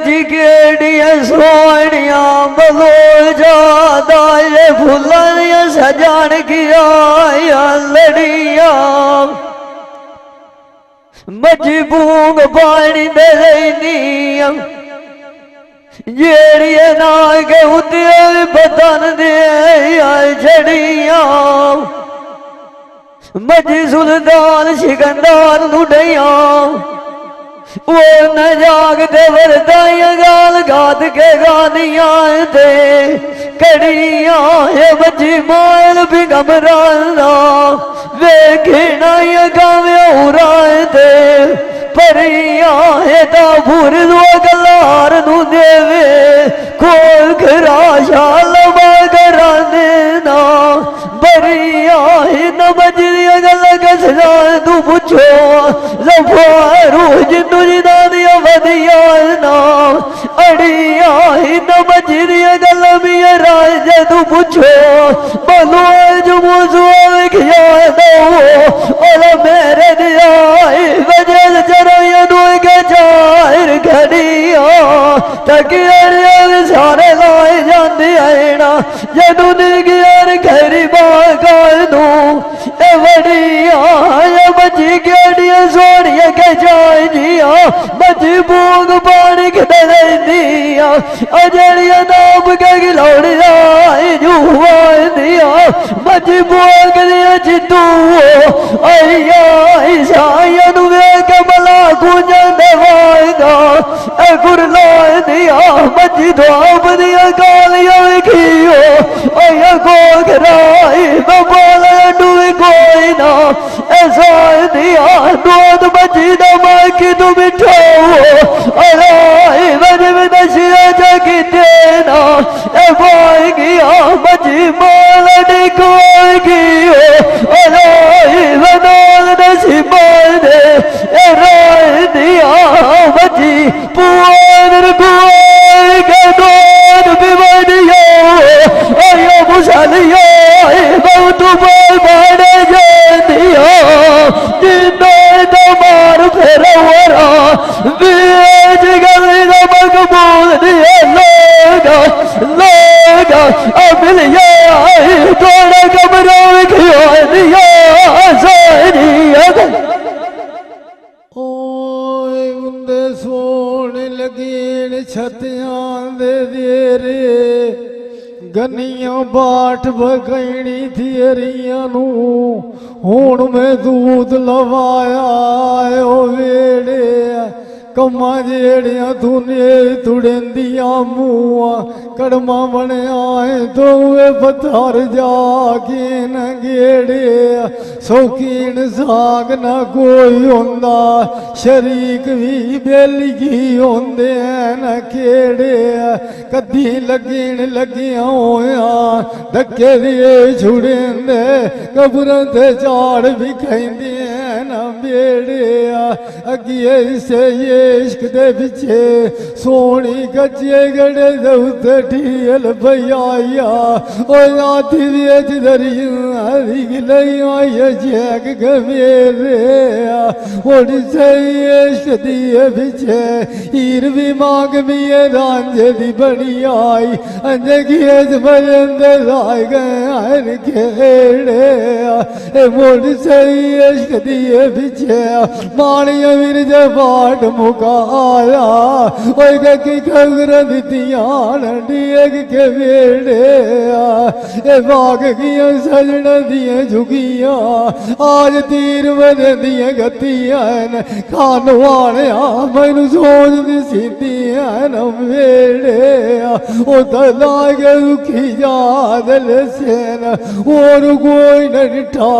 बजी केड़िया सोनिया बलोल जादा ये फुल्लां सजान किया लड़िया मजी बूंग पानी दे रही जेड़िया ना के उद्या बतन दे छड़िया मजी सुल्तान सिकंदर लुढ़िया वो न जागते वरदाइया गाल गाद के गानिया दे कड़िया ये बजी मायल भी घबराना वेखना ये गावे उराए दे परिया है ता भूर दो गलार नू देवे खोल खरा शाल कराने ना बरिया ही न बजरिया गल कसना तू पूछो जफारू जिन्नू जिदानिया वधिया ना अड़िया ही न बजरिया गल भी राज तू पूछो बोलो जुमो जुआ खिया दो ओला मेरे दिया वजल चराया दो के चार घड़िया तकी अरे सारे लाए जाते हैं ना जदू निगियार घरी बागाल दो ए बड़िया ये बची केड़िया सोनिया के जाए जिया बची बूंग पानी के दे दिया अजड़िया नाम के गिलौड़िया जुआ दिया बची बूंग दिया चितू आया ईसाया नुवे के मला कुंजा देवाएगा ए गुरला दिया बची धोप दिया कालिया खियो आया को घराई बबाल डूबी कोई ना ऐसा दिया दूध बची ना माकी तू बिठाओ अरे बज में नशिया जगी देना ए भाई गया बची माल कोई गियो अरे बनाल नशी माल दे ए राय दिया बची पुआर कोई के दूध भी बढ़िया आया मुसलिया बहुत बोल बड़े दिया जिन्ने दमार फिर वरा बीज गली का मकबूल दिए लोगा मिलिया थोड़ा कमरों में खिया दिया ओए उन्दे सोने लगीन छतियां दे देरे गनिया बाट बगैनी थियरिया नू हुण मैं दूध लवाया ओ वेड़े कम्मा जेड़िया दुनिया तुड़ेंदिया मुआ कड़मा बने आए तो वे पत्थर जाके न गेड़े शौकीन साग न कोई होंदा शरीक भी बेलगी होंदे न केड़े कदी लगीन लगिया होया धक्के दिए छुड़ेंदे कब्रां ते झाड़ भी खाइंदे न बेड़े अगिए से ये इश्क दे पिछे सोनी कच्चे गड़े दे ठील भैया ओ नाथी वेच दरिया हरी गिलैया जैक गमेरे ओड़ी से इश्क दिए पिछे हीर भी मांग मिए रांझे दी बनी आई अंजे खेत भजंदे राय गए हर खेड़े ए मोड़ी से इश्क दिए पिछे मानिया विरजे बाट मुकाया ओए की खबर दितिया नंडियक के वेड़े ए भाग गिया सजन दिए झुगिया आज तीर बदे दिए गतिया खान वाले मैनू सोच दी सीतिया न वेड़े ओ तला के दुखी याद लसेन और कोई न डिठा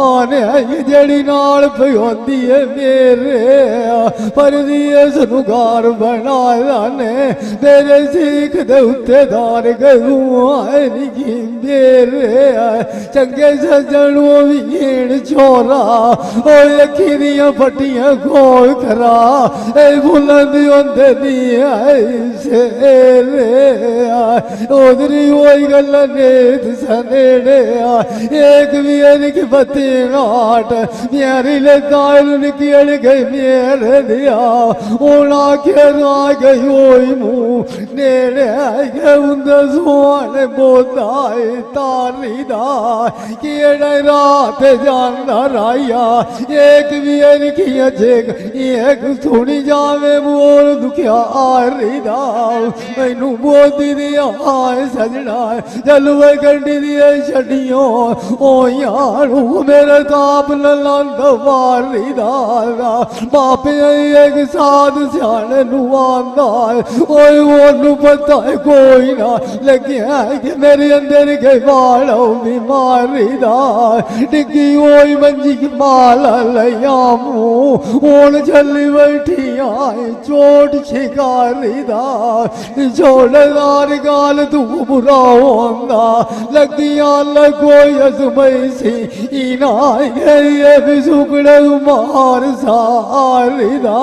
आने जड़ी नाल पयोंदी है मेरे पर दिए सनुगार बनाया ने तेरे सीख दे उत्ते दार गरू आए निगी मेरे चंगे सजनों भी घेण छोरा ओ अखी दियां फटियां गोल करा ए बुलंद होंदे दी सेरे ओदरी ओई गल नेत सनेड़े एक भी अनिक बती नाट म्यारी ले नाल निकल गई मेरे दिया ओना के ना गई ओई मुंह नेड़े आए उंदा सोने बोदाए तारी दा केड़े रात जानदा राया एक भी अनखिया जेग एक सुनी जावे बोल दुखिया आरी दा मैनू बोदी दिया आए सजना जलवे गंडी दिए छड़ियो ओ यारू मेरे ताप नलंद वारी दारा बापे एक साध सियाने नुआंदा ओए ओनू पता है कोई ना लग्या कि मेरे अंदर के वालों बीमारी दा डिग्गी ओई मंजी की माला लिया मुंह ओन चली बैठी आए चोट शिकारी दा छोड़दार गाल तू बुरा होंदा लगिया लगोई असमई सी इना ये भी सुकड़े मार सारी दा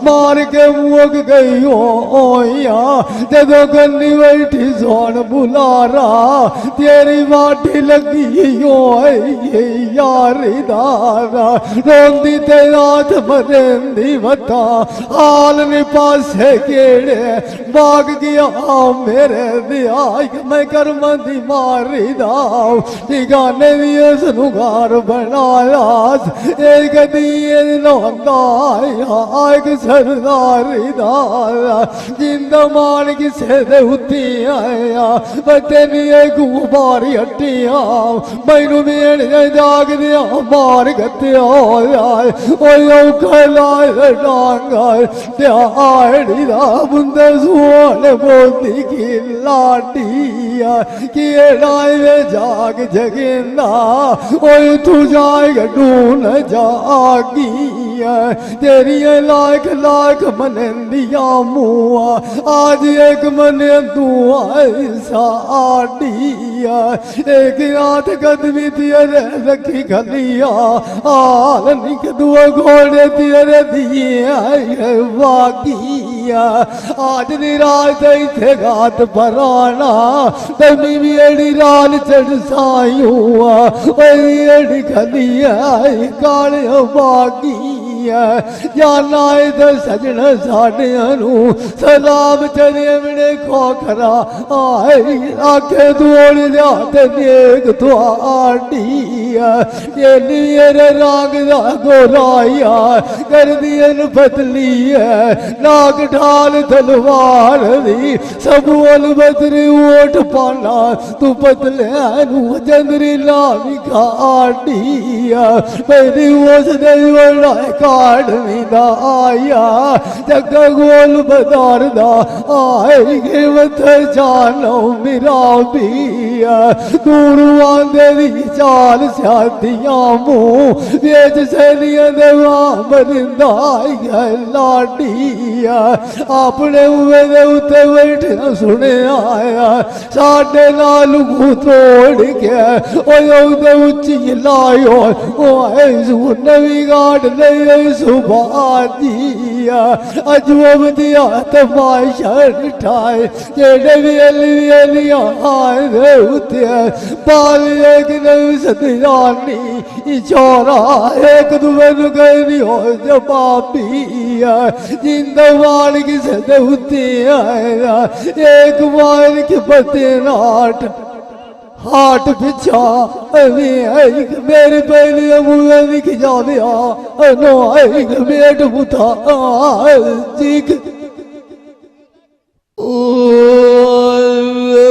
मार के मुक गई ओया जदों गन्नी बैठी सोन बुलारा तेरी वाटी लगी ओए यारी दारा रोंदी ते रात मरेंदी वता हाल ने पासे केड़े भाग गया मेरे दिया मैं करमंदी मारी दाओ गाने दिए सनुगार बनाया एक दिए नौंदा एक सरदारी दारा जिंदा मान किसे दे उठी आया बते नहीं गुबारी हटिया मैनू मेरे जाग दिया मार गत्या ओ खलाए डांगा त्याड़ी दा बुंदे सोने बोती की लाटिया केड़ाए जाग जगेंदा ओए तू जाएगा ढूंढ जागिया तेरी लाख लाख मनंदिया मुआ आज एक मन तू साडिया एक रात कदमी तेरे रखी खलिया आल निक दुआ घोड़े तेरे दिए वागिया आज निराश थे घाट पर आना तमी भी एड़ी राल चढ़ साई हुआ एड़ी खलिया काले बागिया जाना तो सजन साढ़े सलाम चले मेरे खोखरा आए आखे दौड़ जा देख थोड़िया मेरे राग दा गोराया कर दियन पतली है नाग ढाल तलवार दी सबोल बदरी ओट पाना तू पतले चंद्री लावी काटिया मेरी उस देवड़ा काट विदा आया जग गोल बदार दा आए गिवत जानो मेरा पिया दूर आंदे दी चाल साथिया मुंह वेच सैलिया देवा मरिंदा लाडिया अपने हुए दे उते बैठे सुने आया साढ़े नाल तोड़ के ओदे उच्ची लायो ओ नवी गाड़ ले सुबह दिया अजब दिया तमाशा ठाए जेड़े वेलिया आए दे उते पाल एक नवी सतरानी चौरा एक दुए नु गई हो जवाबिया जिंदा वाल किसे दे उते आया एक वाल के पते नाट हाट पिछा मेरे पहले मुझे दिख जावे नो मेट बुता चीख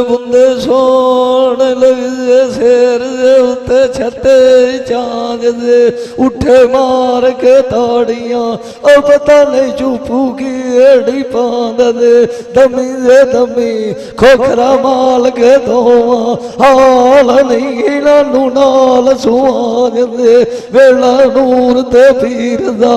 बंदे सोन लगे शेर उत्ते छते चांद दे उठे मार के ताड़ियां और पता नहीं चुपू की एड़ी पांद दे दमी खोखरा माल के धोवा हाल नहीं नानू नाल सुहाग दे वेला नूर ते पीर दा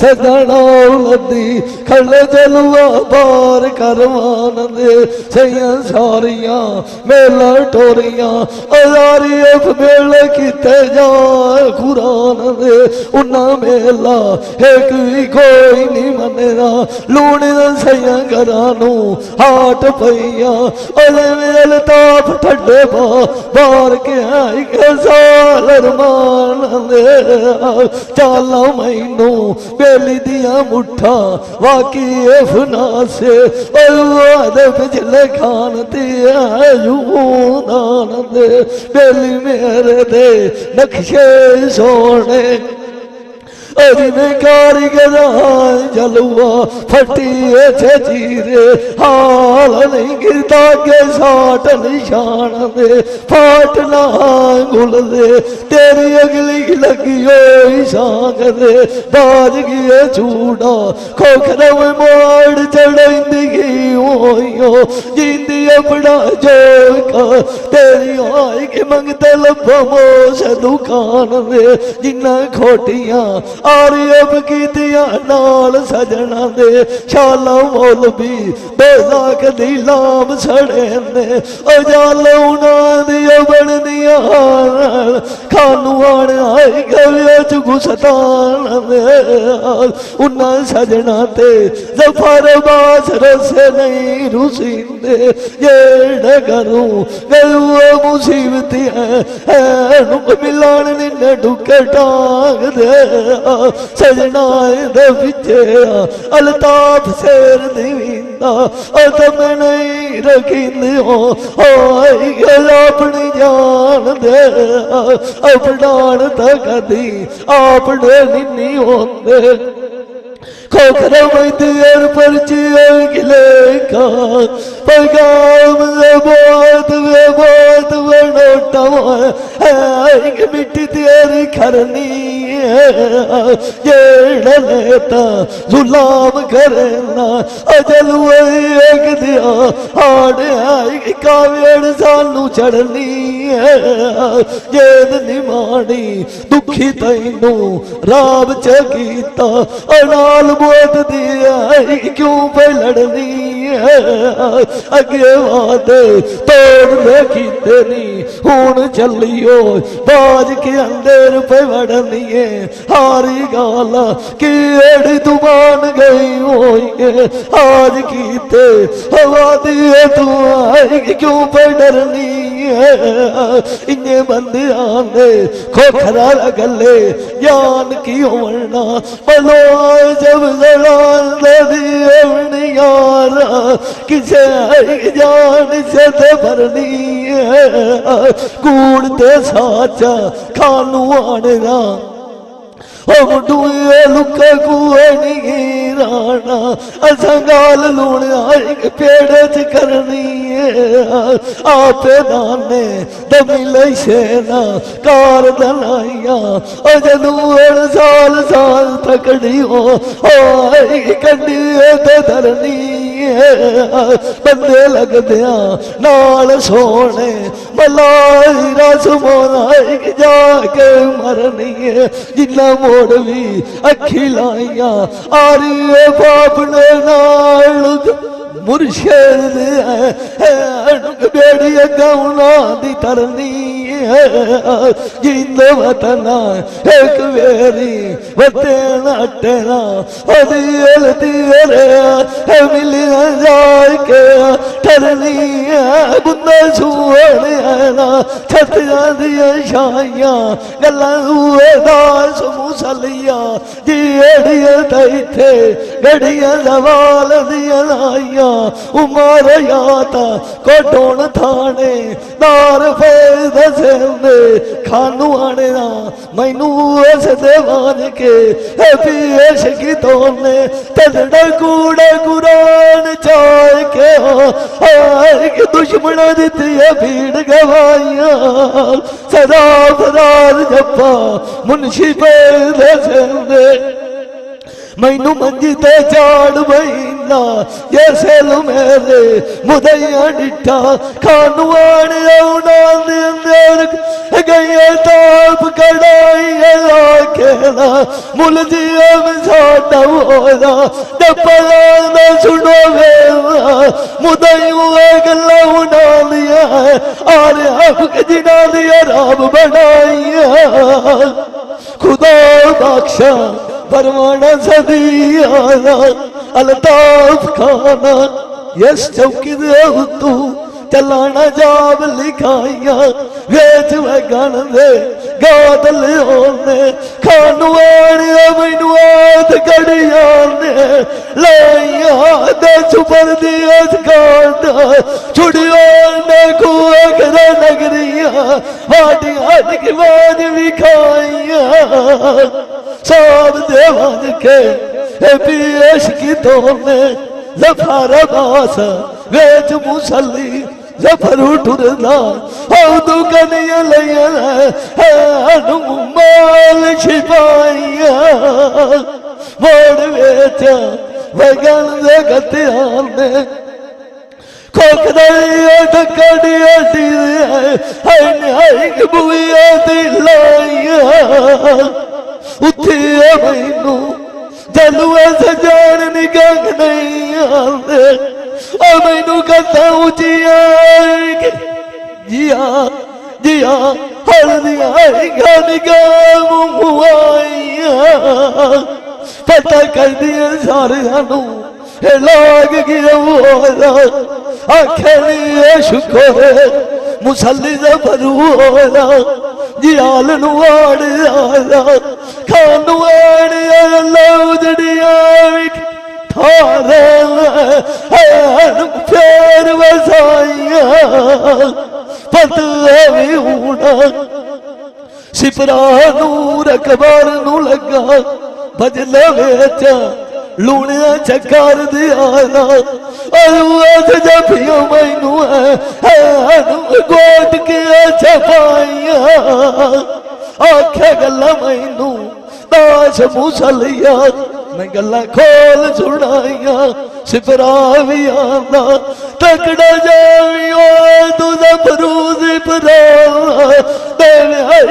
सजना लद्दी खले जलवा बार करवान दे सैया सारियां मेला टोरियां अजारी मेले किते जा कुरान दे उन्ना मेला एक भी कोई नहीं मनेगा लूने सैया घरानू हाट पईया मेल ताप ठंडे बार के आई के साल अरमान दे चाला मैनू बेली दिया मुठा वाकी फना से पिछले खान दान दे बेली मेरे दे नक्शे सोने अरिने कारीगर जलुआ फटी चीरे हाल नहीं गिरता के साठ निशान दे फाटना गुल दे तेरी अगली लगी हो सांग दे बाज गए चूड़ा खोखरा में मोड़ चढ़ी हो जिंदी अपना जो तेरी आई के मंगते लभा मोश दुकान दे जिन्ना खोटियां आरियब कीतियां नाल सजना दे शाला मोल भी बेजाक दी लाम सड़े ने ओ जाल उना दिया बन दिया खानू आने आई गवे चुगुसतान दे उन्ना सजना ते जफर बास रसे नहीं रुसिंदे जेड़ करूं गलू मुसीबती है नुक मिलान निन्ने डुके टांग दे सजना पिछे अलताफ शेर दींदा तब नहीं रखी हो अपनी जान दे अपनान तक दी आपने निन्नी होंदे खोखरा में देर पर गिले का पैगाम बहुत बनोटा है मिट्टी तेरी खरनी जेड़ लेता जुलाम करना अजल एक दिया हाड़ आई कावेड़ सानू चढ़नी जेद निमानी दुखी तैनू राब चकीता अनाल बोत दिया क्यों पे लड़नी अगे वादे तोड़ रखी तेरी हूं चलियो बाज के अंदर पे वड़नी है हारी गाला कि एड़ी तू मान गई होइए आज कीते हवा दिए तू आई क्यों पे डरनी है इन्ने बंदे आने खोखरा गले जान की होना बलो जब जलाल दिए यारा किसे जान से भरनी है कूड़ते साचा खानू आने ना डूए लुके कुए नहीं राना असंगाल लूण पेड़ च करनी आपे दाने दमिले सेना कार दनाइया जदू साल साल तकड़ी हो कड़ी ते धरनी बंदे लगदिया नाल सोने मलाई रस मोना जाके मरनी जिन्ना मोड़ भी अखी लाइया आरी बाप ने नाल मुर्शद बेड़ी गौना दी तरनी जिंद वतना एक वेरी वते नटना दिल तेरे मिली जाए के ठरनी बुंदा सुना छतिया दिया शाइया गल्ला हुए दास मुसलिया जेड़िया थे गड़िया सवाल दिया लाइया उमर याता कोटोन थाने दार फैद सेंदे खानू आने ना मैनू ऐस देवान के पेश की तोने तजड़ा कूड़ा कुरान चाय के हो दुश्मन दिती है भीड़ गवाइया सदा फरार जप्पा मुंशी पैद सेंदे मैनू मंजी ते चाड़ बहिना जैसे मेरे मुदैया डिठा खानू आने गई ताप कड़ाई लाखेला मुल जिया में साडा होया डपला सुनो वेला मुदैयू गल्ला उड़ा लिया आरे हक जिना दिया राब बनाई खुदा बख्शा परवाना सदियाना अल्ताफ खाना यस चौकी दे तू चलाना जाब लिखाइया वेच वगन दे गादल होने खानू आने मैनू आद कड़िया ने लाइया दे छुपर दिया कांडा छुड़िया ने कुआ करा नगरिया वाटी हट के बाज भी खाइया सब देवान के पेश की तोने जफर बास वेच मुसली जफर उठुरदा औदू कनिया लैया माल छिपाइया मोड़ वेच वगन दे गतियां ने खोखदाइया टकड़िया हाय बुआ दी लाइया उठिया मैनू जलुआ सजान निगंग नहीं आते और मैनू कथा उचिया जिया जिया हल्दिया निगाह पता कर दिया सारे सानू लाग गया आखे शुक्र मुसली जफरू होया जियाल आड़िया खानू आड़िया लौजड़िया थारे फेर वसाइया पत भी होना सिपरा नूर अकबर नू लगा भजले वेच लूणिया चक्कर दिया जफिया मैनू गोट के छपाइया आखे गला मैनू दास मुसलिया मैं गला खोल सुनाइया सिपरा भी आना तकड़ा जावी तू जफरू सिपरा तेरे हर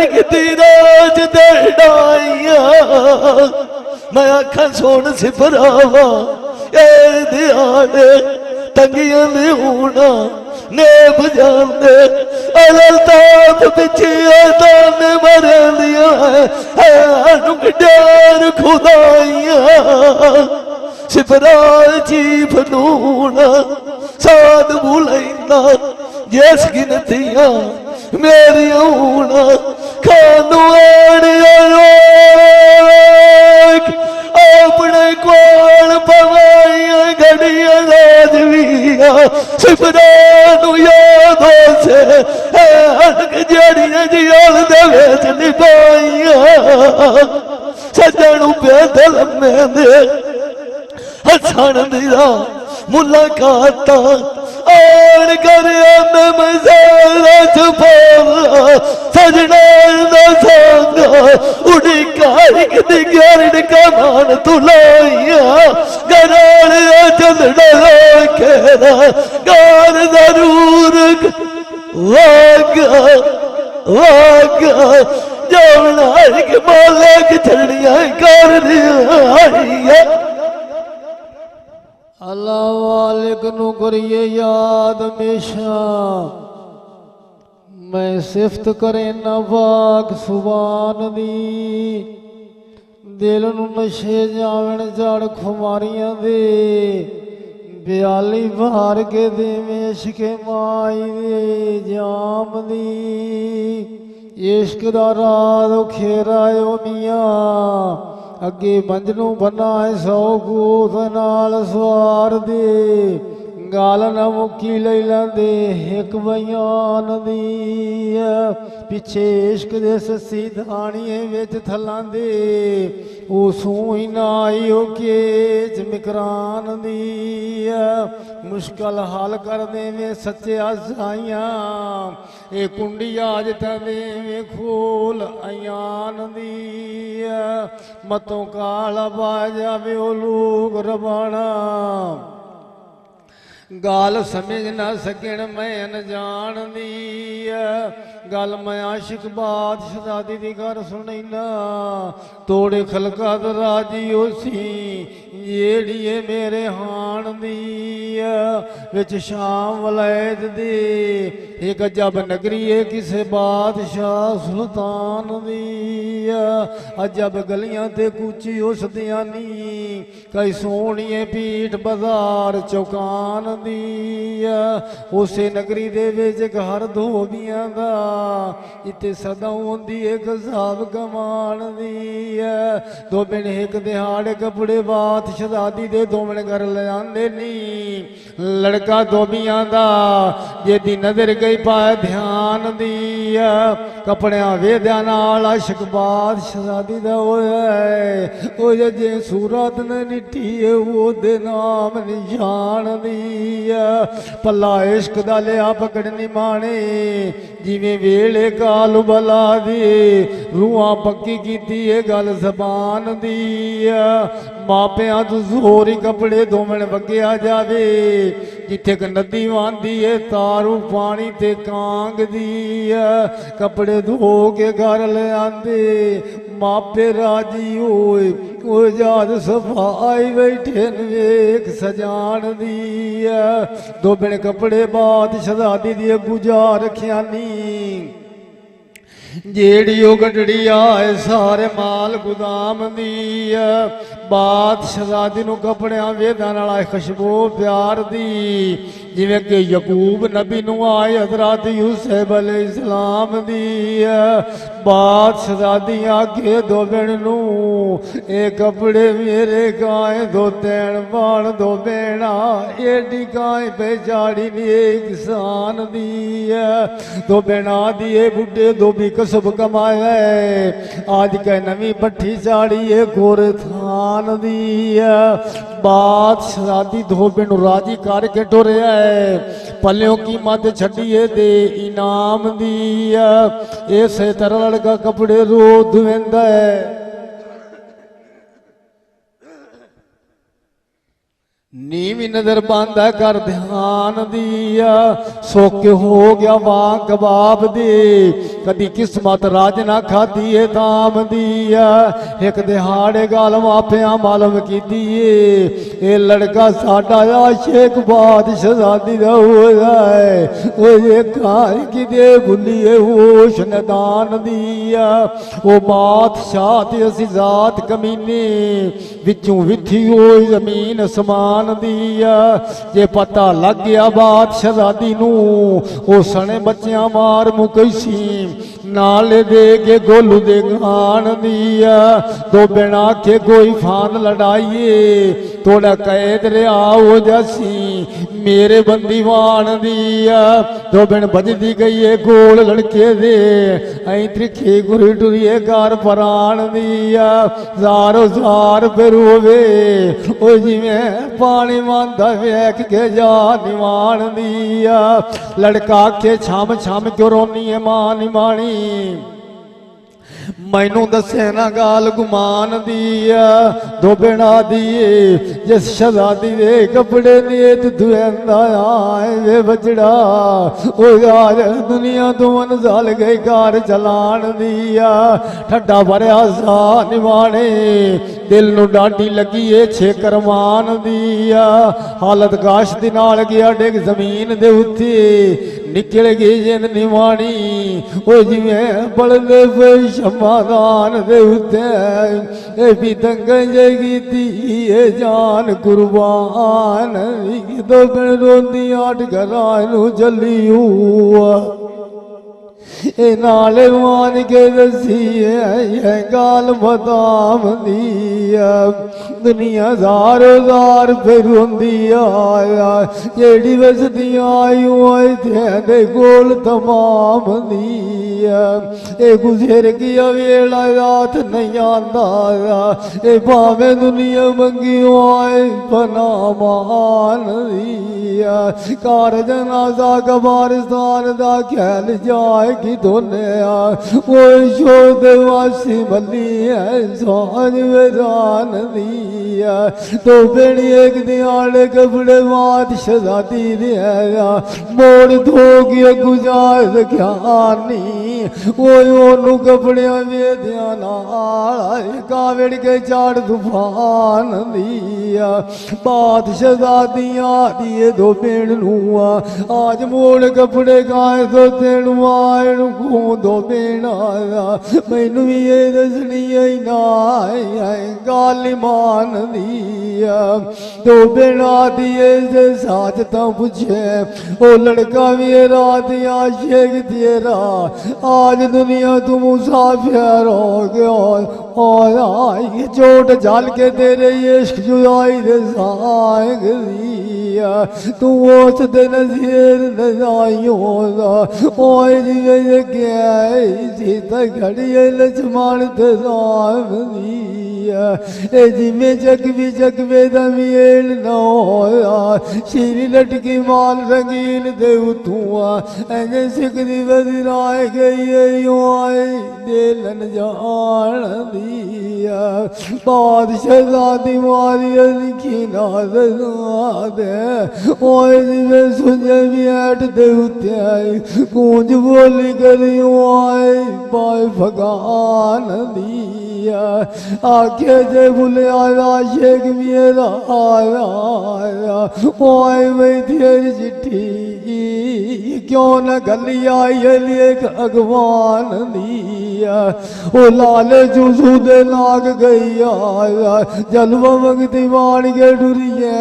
राज दड़ाइया मैं आखा सोन सिपरावा ए दिहाड़े तंगियां ने होना नेब जाने अलताफ पिछे ताने मर लिया है डर खुदाइया सिपरा चीफ नूना साध बुलाइंदा जैस गिनतियां मेरी होना खानू अपने कोल पवाइया घड़िया राजविया सिपरा नू याद से जड़िया जियाल दे वेच निभाइया सजनू पैदल में दे हसन दिया मुलाकात आन कर मसाला छुपा सजना संगा उड़ी कारिक दिगड़ का मान तुलाइया गराड़ चंदड़ा खेरा गार जरूर वागा वागा जौना के मालिक चढ़िया कर दिया अल्लाह वालिक नू करिए याद हमेशा मैं सिफत करे ना पाक सुबान दी दिल नू नशे जावन जड़ खुमारियां दे ब्याली भार के देवे इश्के माई दे जाम दी इश्क दा राज खेरा ओ मियां अगे मंजनू बना है सौ कूत नाल सवार दे गाल न मुक्की ले लेंदे एक बयान दी पिछे इश्क दे ससी धानिए विच थलांदे ओ सूई ना आई ओ केच मिकरान दी मुश्किल हल कर देवे सच्चे साइयां ए कुंडी आज देवे खोल अयान दी मतों काला बा जावे ओ लोग रबाना ਗਾਲ ਸਮਝ ਨਾ ਸਕਣ ਮੈਂ ਅਣਜਾਣ ਦੀ ਗੱਲ ਮੈਂ ਆਸ਼ਿਕ ਬਾਦਸ਼ਾਹ ਦੀ ਕਰ ਸੁਣੈਨਾ ਤੋੜੇ ਖਲਕਾ ਦਾ ਰਾਜੀ ਉਸੀ ਜਿਹੜੀ ਏ ਮੇਰੇ ਹਾਣ ਦੀ ਵਿੱਚ ਸ਼ਾਮ ਵਲੈਦ ਦੀ ਇੱਕ ਅਜਬ ਨਗਰੀ ਏ ਕਿਸੇ ਬਾਦਸ਼ਾਹ ਸੁਲਤਾਨ ਦੀ ਅਜਬ ਗਲੀਆਂ ਤੇ ਕੂਚੀ ਉਸ ਦੀਆਂ ਨੀ ਕਈ ਸੋਹਣੀਏ ਪੀਠ ਬਾਜ਼ਾਰ ਚੌਕਾਨ ਦੀ ਉਸੇ ਨਗਰੀ ਦੇ ਵਿੱਚ ਘਰ ਧੋਬੀਆਂ ਦਾ ਇੱਥੇ ਸਦਾ ਹੁੰਦੀ ਇੱਕ ਹਿਸਾਬ ਕਮਾਨ ਦੀ ਦੋਵੇਂ ਨੇ ਇੱਕ ਦਿਹਾੜੇ ਕੱਪੜੇ ਬਾਦਸ਼ਾਹੀ ਦੇ ਦੋਵੇਂ ਘਰ ਲਿਆਂਦੇ ਨੀ ਲੜਕਾ ਧੋਬੀਆਂ ਦਾ ਜਿਹਦੀ ਨਜ਼ਰ ਗਈ ਪਾਏ ਧਿਆਨ ਦੀ ਕੱਪੜਿਆਂ ਵੇਦਿਆਂ ਨਾਲ ਆਸ਼ਿਕ ਬਾਦਸ਼ਾਹੀ ਦਾ ਹੋਇਆ ਉਹ ਜੇ ਸੂਰਤ ਨੇ ਨਿੱਠੀ ਉਹਦੇ ਨਾਮ ਨਿਸ਼ਾਨ ਦੀ ਪੱਲਾ ਇਸ਼ਕ ਦਾ ਲਿਆ ਪਕੜ ਨਿਮਾਣੇ ਜਿਵੇਂ ਵੇਲੇ ਕਾਲ ਬਲਾ ਦੀ ਰੂਹਾਂ ਪੱਕੀ ਕੀਤੀ ਇਹ ਗੱਲ ਜ਼ਬਾਨ ਦੀ ਮਾਪਿਆਂ ਤੋਂ ਜ਼ੋਰੀ ਕੱਪੜੇ ਧੋਵਣ ਵਗਿਆ ਜਾਵੇ ਜਿੱਥੇ ਕ ਨਦੀ ਵਾਂਦੀ ਏ ਤਾਰੂ ਪਾਣੀ ਤੇ ਕਾਂਗ ਦੀ ਕੱਪੜੇ ਧੋ ਕੇ ਘਰ ਲਿਆਂਦੇ ਮਾਪੇ ਰਾਜੀ ਹੋਏ ਉਹ ਯਾਦ ਸਫਾਈ ਬੈਠੇ ਨੇ ਵੇਖ ਸਜਾਨ ਦੀ ਦੋਬਣ ਕੱਪੜੇ ਬਾਦਸ਼ਾਹੀ ਦੀ ਗੁਜ਼ਾਰ ਰੱਖਿਆ ਨੀ ਜਿਹੜੀ ਉਹ ਗੱਡੜੀ ਆਏ ਸਾਰੇ ਮਾਲ ਗੁਦਾਮ ਦੀ ਬਾਦਸ਼ਾਹੀ ਨੂੰ ਕੱਪੜਿਆਂ ਵੇਦਾਂ ਨਾਲ ਆਏ ਖੁਸ਼ਬੂ ਪਿਆਰ ਦੀ ਜਿਵੇਂ ਕਿ ਯਕੂਬ ਨਬੀ ਨੂੰ ਆਏ ਹਜ਼ਰਤ ਯੂਸਫ ਅਲੈਹਿਸਲਾਮ ਦੀ ਬਾਦਸ਼ਾਹੀ ਆਗੇ ਦੋਬਣ ਨੂੰ ਇਹ ਕੱਪੜੇ ਮੇਰੇ ਗਾਏ ਧੋਤੇਣ ਬਾਣ ਧੋਬੇਣਾ ਏਡੀ ਗਾਏ ਬੇਜਾੜੀ ਨੀ ਕਿਸਾਨ ਦੀ ਧੋਬੇਣਾ ਦੀ ਇਹ ਬੁੱਢੇ ਧੋਬੀ ਕਸਬ ਕਮਾਇਆ ਅੱਜ ਕੈ ਨਵੀਂ ਪੱਠੀ ਚਾੜੀ ਏ ਗੋਰ ਥਾਨ ਦੀ ਬਾਦਸ਼ਾਹੀ ਧੋਬੇ ਨੂੰ ਰਾਜੀ ਕਰਕੇ ਟੁਰਿਆ ਪੱਲਿਓ ਕੀਮਤ ਛੱਡੀਏ ਦੇ ਇਨਾਮ ਦੀ ਇਸੇ ਤਰ੍ਹਾਂ ਲੜਕਾ ਕੱਪੜੇ ਰੋ ਧੁੰਦਾ ਨੀਵੀਂ ਨਜ਼ਰ ਬੰਦਾ ਕਰ ਧਿਆਨ ਦੀ ਸੋਕੇ ਹੋ ਗਿਆ ਵਾਂ ਕਬਾਬ ਦੀ ਕਦੀ ਕਿਸਮਤ ਰਾਜ ਨਾ ਖਾਦੀ ਏ ਦਾਮ ਦੀ ਇੱਕ ਦਿਹਾੜੇ ਗੱਲ ਮਾਪਿਆਂ ਮਾਲੂਮ ਕੀਤੀ ਏ ਇਹ ਲੜਕਾ ਸਾਡਾ ਆਸ਼ਿਕ ਬਾਦਸ਼ਾਹੀ ਦਾ ਹੋਇਆ ਉਹ ਇਹ ਘਰ ਕਿਤੇ ਭੁੱਲੀਏ ਹੋਸ਼ ਨਦਾਨ ਦੀ ਉਹ ਬਾਦਸ਼ਾਹ ਤੇ ਅਸੀਂ ਜ਼ਾਤ ਕਮੀਨੇ ਵਿੱਚੋਂ ਵਿਥੀ ਹੋਈ ਜ਼ਮੀਨ ਅਸਮਾਨ ਦੀ ਜੇ ਪਤਾ ਲੱਗ ਗਿਆ ਬਾਦਸ਼ਾਹੀ ਨੂੰ ਉਹ ਸਣੇ ਬੱਚਿਆਂ ਮਾਰ ਮੁਕੈਸੀ ਨਾਲੇ ਦੇ ਕੇ ਗੋਲੂ ਦੇ ਗਾਨ ਦੀ ਦੋ ਬਿਨਾ ਕੇ ਕੋਈ ਫਾਨ ਲੜਾਈਏ ਤੋੜਾ ਕੈਦ ਰਿਆ ਹੋ ਜਾਸੀ ਮੇਰੇ ਬੰਦੀਵਾਨ ਦੀ ਦੋ ਬਿਨ ਵੱਜਦੀ ਗਈ ਏ ਗੋਲ ਲੜਕੇ ਦੇ ਐ ਤ੍ਰਿਖੀ ਗੁਰੀ ਟੁਰੀਏ ਘਰ ਪਰਾਣ ਦੀ ਜ਼ਾਰੋ ਜ਼ਾਰ ਫਿਰੋਵੇ ਉਹ ਜਿਵੇਂ ਪਾਣੀ ਮੰਦਾ ਵੇਖ ਕੇ ਜਾ ਨਿਵਾਣ ਦੀ ਲੜਕਾ ਕੇ ਛਮ ਛਮ ਕਿਉਂ ਰੋਨੀ ਏ ਮਾਂ ਨਿਮਾਣੀ ਮੈਨੂੰ ਦੱਸੇ ਨਾ ਗਾਲ ਗੁਮਾਨ ਦੀ ਧੋਬਣਾ ਦੀ ਜਿਸ ਸ਼ਹਜ਼ਾਦੀ ਦੇ ਕੱਪੜੇ ਨੀਤ ਧੁੰਦਾ ਆਏ ਵੇ ਬਜੜਾ ਉਹ ਯਾਰ ਦੁਨੀਆ ਤੋਂ ਅਨਜ਼ਾਲ ਗਈ ਕਾਰ ਚਲਾਣ ਦੀ ਠੱਡਾ ਭਰਿਆ ਸਾ ਨਿਵਾਣੇ ਦਿਲ ਨੂੰ ਡਾਂਡੀ ਲੱਗੀ ਏ ਛੇ ਕਰਮਾਨ ਦੀ ਹਾਲਤ ਗਾਸ਼ ਦੇ ਨਾਲ ਗਿਆ ਡਿੱਗ ਜ਼ਮੀਨ ਦੇ ਉੱਤੇ ਨਿਕਲ ਗਈ ਜਿੰਦ ਨਿਵਾਣੀ ਉਹ ਜਿਵੇਂ ਬਲਦੇ ਪਈ ਸ਼ਮਾਦਾਨ ਦੇ ਉੱਤੇ ਇਹ ਵੀ ਦੰਗਲ ਜਗੀ ਤੀ ਜਾਨ ਕੁਰਬਾਨ ਕਿਦੋਂ ਬਿਨ ਰੋਂਦੀ ਆਟ ਘਰਾਂ ਨੂੰ ਚੱਲੀ ਹੂਆ ਇਹ ਨਾਲੇ ਮਾਨ ਕੇ ਦਸੀਏ ਇਹ ਗਾਲ ਬਦਾਮ ਦੀ ਦੁਨੀਆ ਜ਼ਾਰ ਜ਼ਾਰ ਫਿਰ ਹੁੰਦੀ ਆਇਆ ਜਿਹੜੀ ਵਸਦੀ ਆਈ ਹੋਏ ਤੇ ਗੋਲ ਤਮਾਮ ਦੀ ਇਹ ਗੁਜ਼ਰ ਗਿਆ ਵੇਲਾ ਰਾਤ ਨਹੀਂ ਆਂਦਾ ਇਹ ਭਾਵੇਂ ਦੁਨੀਆ ਮੰਗੀ ਹੋਏ ਬਨਾਮਾਨ ਦੀ ਕਾਰ ਜਨਾਜ਼ਾ ਕਬਰਸਤਾਨ ਦਾ ਖਿਆਲ ਜਾਏ भी धोने वो शोध वासी मली है सांझ वेदान दिया तो बेड़ी एक दियाले कपड़े मात शजादी दिया मोड़ धो के गुजार ख्यानी वो कपड़े वेदिया कावड़ के चाड़ तूफान दिया बात शजादियां दिए दो पेड़ नुआ आज मोड़ कपड़े गाए तो तेन आए दो पेड़ आया मैनू भी ये दसनी ना गाली मान दिया दो बेड़ा दिए से साथ ता पूछे ओ लड़का मेरा दिया शेख तेरा आज दुनिया तुम मुसाफिर हो गया और आई चोट झाल के तेरे इश्क जुदाई दे साग दिया तू उस दिन नज़ीर नजाइयों ओए जिवे क्या सीता घड़ी लक्ष्मण ते राम दिया ए जिमे जगवे दमेल न होया श्री लटकी माल रंगीन देव तुआ ऐसे सिकदी वजराए गई यो आए दिलन जान दिया बादशाह दादी मारी लिखी ना दे ओए जिवे सुने बैठ देवते आए गूंज बोली करियो आए बाय भगान दिया आखे जे भूले आया शेख मेरा आया ओए मैं तेरी चिट्ठी क्यों न गली आई लेख अगवान दिया ओ लाले जूसू दे नाग गई आया जलवा मंगती वाण के डुरिया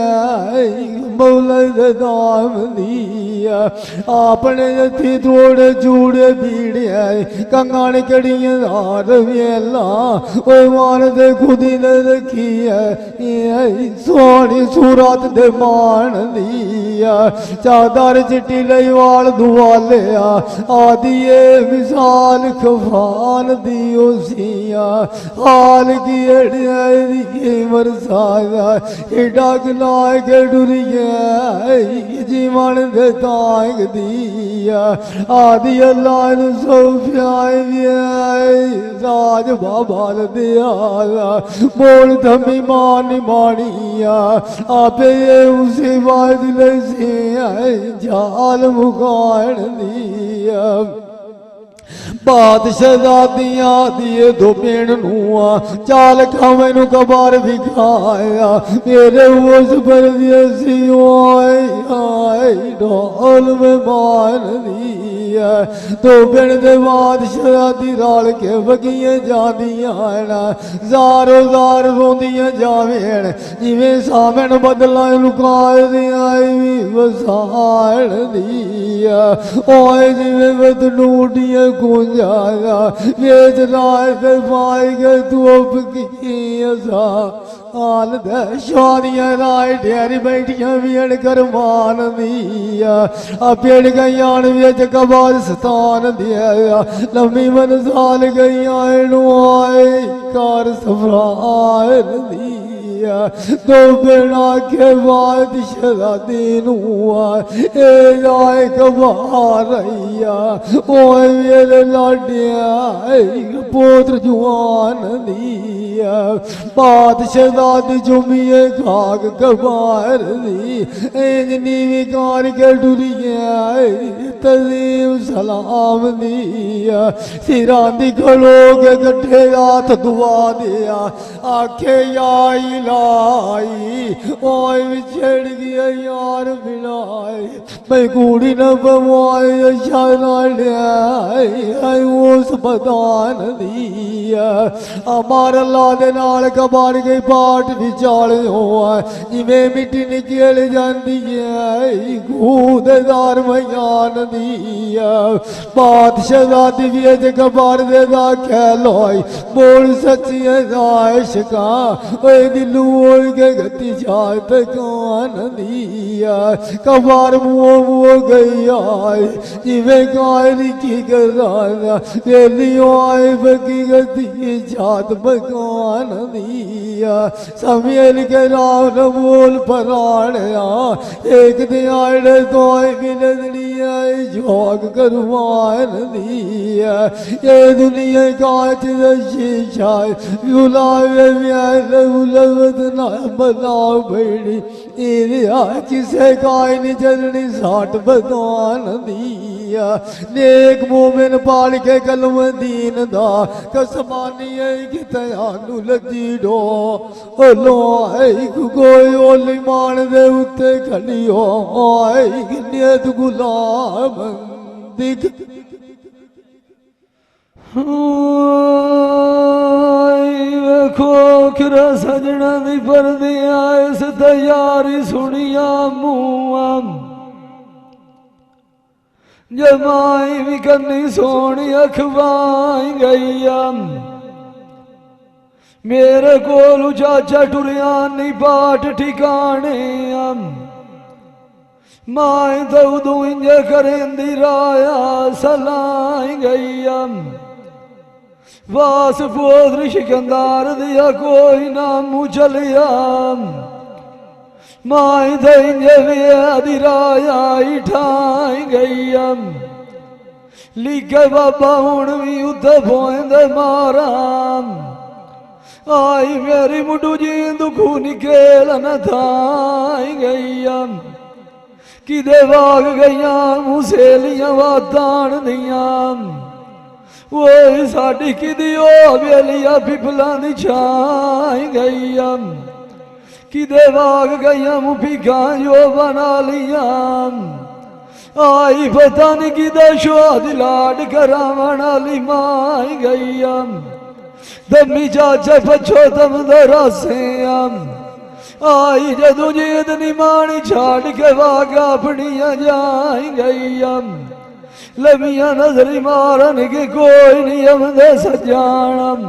मौला दे दाम दिया आपने जथी थोड़े चूड़े बीड़े कंगाण कड़ियां धार वेला ओ मान दे खुदी ने रखी है सोनी सूरत दे मान दिया चादर चिट्टी लई वाल दुआ लिया आदिए मिसाल खफान दियो सिया हाल की अड़िया मरसाया एडा गलाए के डुरिया जीवन दे तांग दिया आदि अल्लाह सोफिया राज बाबा दिया बोल थमी मानी मानिया आपे उसी बात लसी जाल मुकान दिया बादशाह दादियां दिए दो पेड़ नुआ चाल खावे नु कबार भी खाया मेरे उस पर दिए सियो आए ढोल में मान दिया दो पेड़ दे बादशाह दी राल के वगिए जादियां ना ज़ारो ज़ार रोंदियां जावेन जिवें सामन बदला लुकाए दिया वसाल दिया ओए जिवें बदलूटियां गुंजाया वेज रात पाई गए तू की आल दे शादियां राय ढेरी बैठियां वेड़ कर मान दिया पेड़ गईयान वेच कबार स्थान दिया लम्बी मन साल गईयां आए कार सफरार दिया दो बेड़ा के बाद शरादी नुआ ए जाए कबार रैया ओए मेरे लाडिया पुत्र जुआन दिया बादशाह दादी जुमिए खाक कबार दी इंज नीवी कार के डुरिया तजीम सलाम दिया सिरा दी खड़ो के कट्ठे हाथ दुआ दिया आखे याई लाई ओए विछड़ गया यार बिनाए मैं कूड़ी न बवाए शाय उस बदान दिया अमार अल्लाह दे नाल कबार गई पाठ विचाल होआ जिवें मिट्टी निकल जाती है खूदेदार मयान दिया बादशाह दादी वेच कबार दे दा ख्याल होई बोल सच्ची आशिका ओए दिलू ओए के गति जाए पे कान दिया कबार मुँह गई आए जिवें कायरी की गराना वेलियों आए बकी गति जात बकान दिया समेल के राव न बोल पराणया एक दिन आड़े तो मिलनी आई जोग करवान दिया ये दुनिया काच शीशा बुलावे उलवत ना बनाओ बेड़ी किसे काय नहीं चलनी साठ बदान दिया नेक मोमिन पाल के कलम दीन दा कसमानी है कि तयानु लगी डो लो है कोई ओली मान दे उत्ते खड़ी हो आए कि नियत गुलाम दिख ਵੇਖੋ ਖਰਾ ਸਜਣਾ ਦੀ ਪਰਦੀਆਂ ਇਸ ਤਿਆਰੀ ਸੁਣੀਆਂ ਮੂੰਹਾਂ ਜਮਾਈ ਵੀ ਕੰਨੀ ਸੋਹਣੀ ਅਖਵਾਈ ਗਈਆਂ ਮੇਰੇ ਕੋਲ ਚਾਚਾ ਟੁਰਿਆ ਨਹੀਂ ਬਾਟ ਠਿਕਾਣੇ ਮਾਈ ਤਾਂ ਉਦੋਂ ਇੰਜ ਕਰੇਂਦੀ ਰਾਇਆ ਸਲਾਈ ਗਈਆਂ वास पोत्र शिकंदार दिया कोई नाम चलिया माई दे राई ठाई गई लिखे बाबा हुण भी उत पोंदे मारा आई मेरी मुडू जी दुखू निकेल न थाई गई किदे वाग गईया मुसेलियां वातान दिया वो साड़ी किदी हवेलिया पिपलों की छाई गई किदे वाग गई मुफिका जो बना लिया आई पता नहीं किदे शुआद लाड करावन वाली माई गई दमी चाचा पछो दम दरासे आई जदों जीत नी मानी छाड़ के वाग अपनिया जाई गई लमिया नजरी मारन के कोई नियम दे सजानम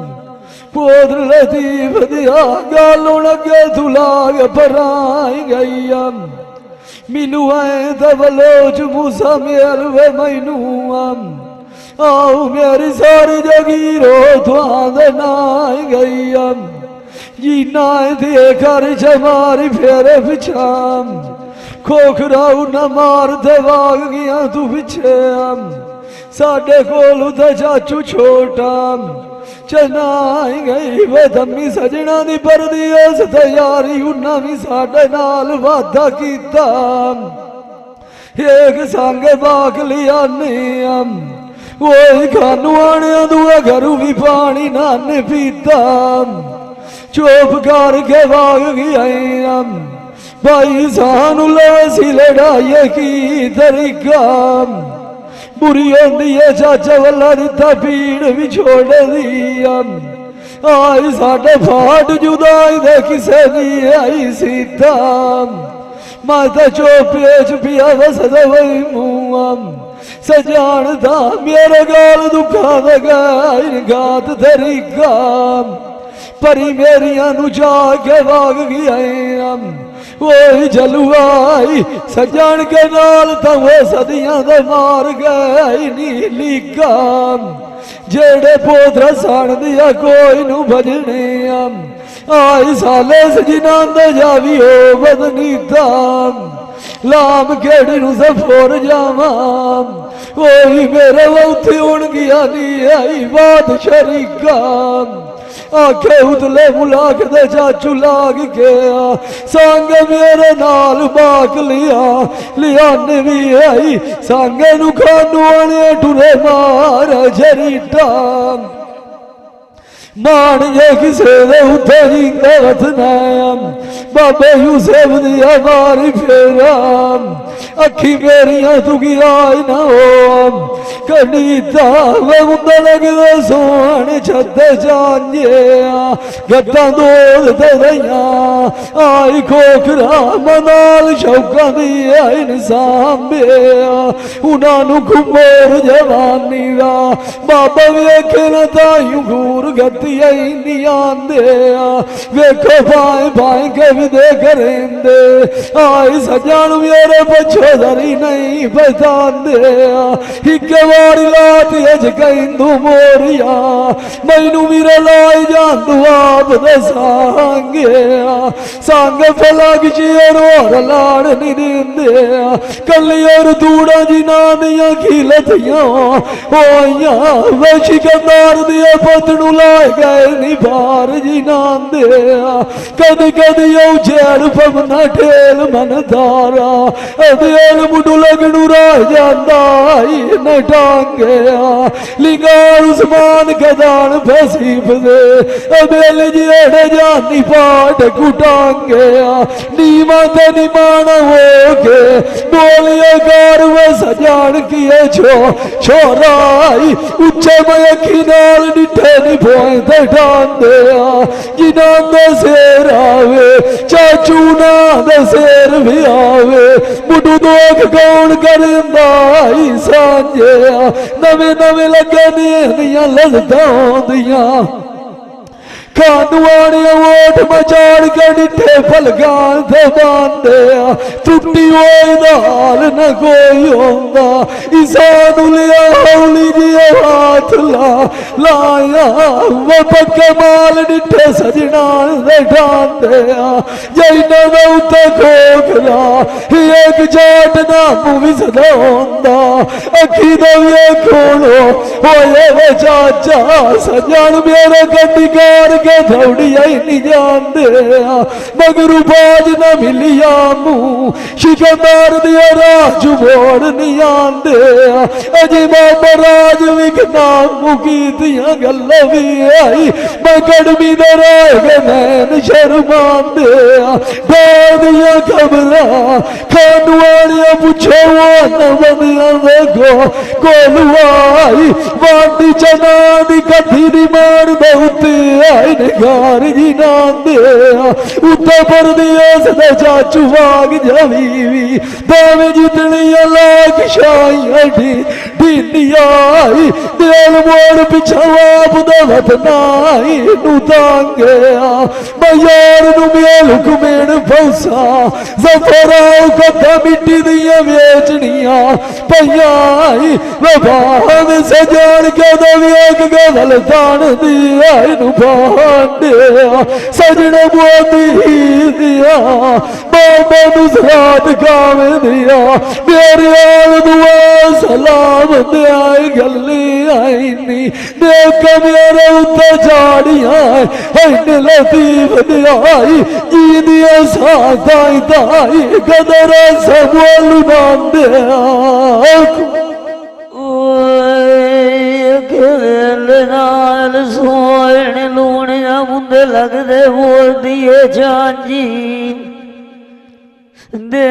पोत्र लतीफ दिया गालों लगे तुलाग पराई गई मीनू आए तबलोच मूसा मेल वे मैनू आओ मेरी सारी जगीरो थोड़े नाई गई जी नाए थे घर चमारी फेरे पिछाम खोखराऊ न मार दे वाग गया तू पिछे साडे कोल तो चाचू छोटा चनाई गई वे दमी सजना दी परदी उस तैयारी उन्ना भी साडे नाल वादा कीता एक संग बाक लिया वो खानू आने दुआ घरू भी पानी नाने पीता चुप करके वाग गया भाई सानू लसी लड़ाई की तरीका बुरी होती है चाचा वाला दिता पीड़ भी छोड़ दी आई साडे फाट जुदाई दे किसे दी आई सीता माता चोपे पिया वसद वही मुँह सजानदा मेरे गाल दुखा दगाई गात तरीका परी मेरिया नु जाके भाग गया वही जलुआई सजन के नाल तो वो सदियां दे मार गई नीली काम जेड़े पोतरा सन दिया कोई नू भजने आई साले सजना दे जावी हो बदनी ताम लाम केड़ी नू सफोर जावा वही मेरे वोथी उन गया नी आई बात शरीका आखे उतले मुलाक दे चाचू लाग गया संग मेरे नाल बाक लिया ने भी आई संगे नू खानू आने टुरे मार झरीटा मान जे किसे दे उते जिंदे वतना बाबे यूसुफ दिया मारी फेरा अखी मेरिया तुगी आई ना हो कनीता वे मुंडा लगदे सोहने छते जांजे गत्ता दूध ते दइया आई खोखरा मनाल शौका दी आई निसांबे उन्हां घुमोर जवानी दा बाबा वेखे ना तायूं घूर गत्ती आई नी आंदे वेखो भाई भाई के भी दे करेंदे आई सजन मेरे पछो सदरी नहीं पहचानते एक बार लात अज कहू मोरिया मैनू मेरा लाई जान तू आप दसांगे संग फलक शेर और लाड़ नहीं देंदे कली और दूड़ा जी ना दिया खिलतियां होइया वे शिकंदार दिया पतनू लाए गए नी बार जी नांदे कद कद यो जेड़ पवना ठेल मन धारा अदेल मुडू लगनू रह जांदा ही न टांगे लिंगार उस्मान कदान फसी फसे अदेल जेड़ जानी पाट कुटांगे नीमा ते निमान हो के बोलिए कार वे सजान किए छोराई उच्चे में अखी नाल निठे निभोए ते ठांदे जिना दे शेर आवे चाचू ना दे शेर भी आवे मुडू दोग कौन करदा ही सांझे नवे नवे लगने दियां लज़तां दियां कानूआने वोट मचाड़ के डिठे फलगान थे बांधे टुटी हुई दाल न कोई होंदा इसान लिया हौली जी हाथ लाया वो पक्के माल डिठे सजना दे ठांदे जैना दा उत्ते खोखला एक जाट ना मूवी सदा होंदा अखी दा वे खोलो होए वे चाचा सजन मेरे गड्डीकार के थोड़ी आई नहीं जानते मगर बाज न मिलिया मुँह शिकंदार दिया राज मोड़ नहीं आंदे अजे बाबा राज विकना मुकी दिया गल भी आई मैं कड़मी दे राह नैन शर्मांदे दिया खबरा खानवाड़िया पुछो वो न बंदिया देखो कोलवाई वाटी चना दी कथी दी मार बहुती आई घर जी नांदे उत्ते परदेस दे चाचू वाग जवीवी भावे जितनी लाख शाइयां ढीनियाई दिल मोड़ पिछा आप दा वतनाई नू तांगे मैं यार नू मेल हुकमेन फौसा जफरा कदा मिट्टी दियां बेचनियां पयाई वे बाहर से जान के दे एक गल तान दी आई नू सजने मोदी दिया बाबा नुसरात गावे दिया मेरे आल दुआ सलाम दिया गली आई नी देख मेरे उत्ते झाड़ियां है लतीफ दियाई जी दिया साई ताई कदर सबोल बांधे नाल सोने लूनिया मुंदे लगदे बोल दिए झांजी दे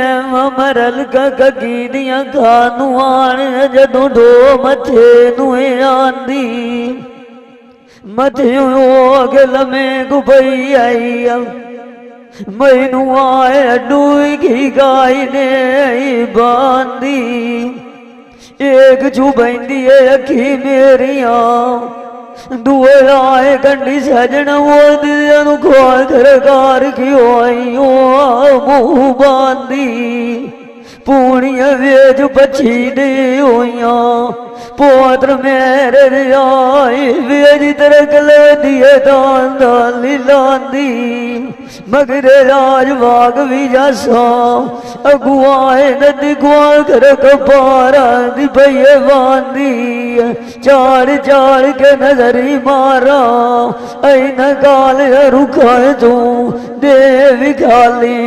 मरल ककी दियां खानू आने जदों डो मथे नुए आंदी मथे अगे लमे गुबई आई मैनू आए डूई की गाई ने बांधी एक चुबैंदी अखी मेरिया दुए आए कंडी सजन वो दिया ख्वाल खरकार की आई मुँह बांधी पूनिया वेज पछी दे होइया पोत्र मेरे आई वेज तरक ले दिए दान दाली लांदी मगर राज बाग भी जासा अगुआए नदी ग्वाल कर कपारा दी भैये बांधी चाड़ चाड़ के नजरी मारा ऐन काल रुखा तू देवी खाली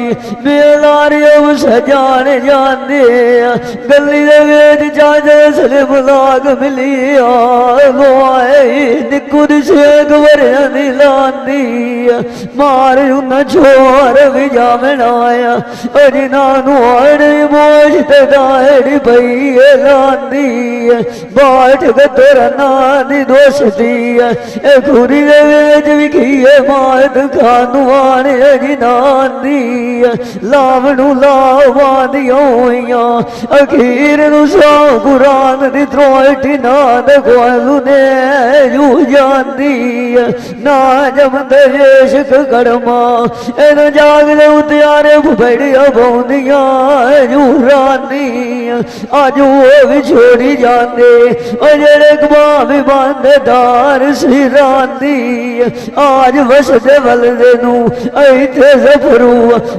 बेलारियों सजाने जाने गली दे वेद जाजे सलिम लाग मिली आए निकुद शेख वरिया दी लांदी मार उन छोर भी जामन आया अजिना नुआड़ी मोश ते दाड़ी भई लांदी बाट गतर नादी दोस्ती ए खुरी दे वेच विखिए मात खानू आने अजिनांदी लावनू लावादियां होइयां अखीर नु सौ कुरान दी त्रोटी नाद ग्वालू ने यू जांदी ना जमदे इश्क कड़मा इन जागदे उतियारे बड़िया बौंदियां यू रानी अज वो भी छोड़ी जाते जेड़े गवाह बंददार सी रानी आज वसदे वलदे नू इत्थे सफरू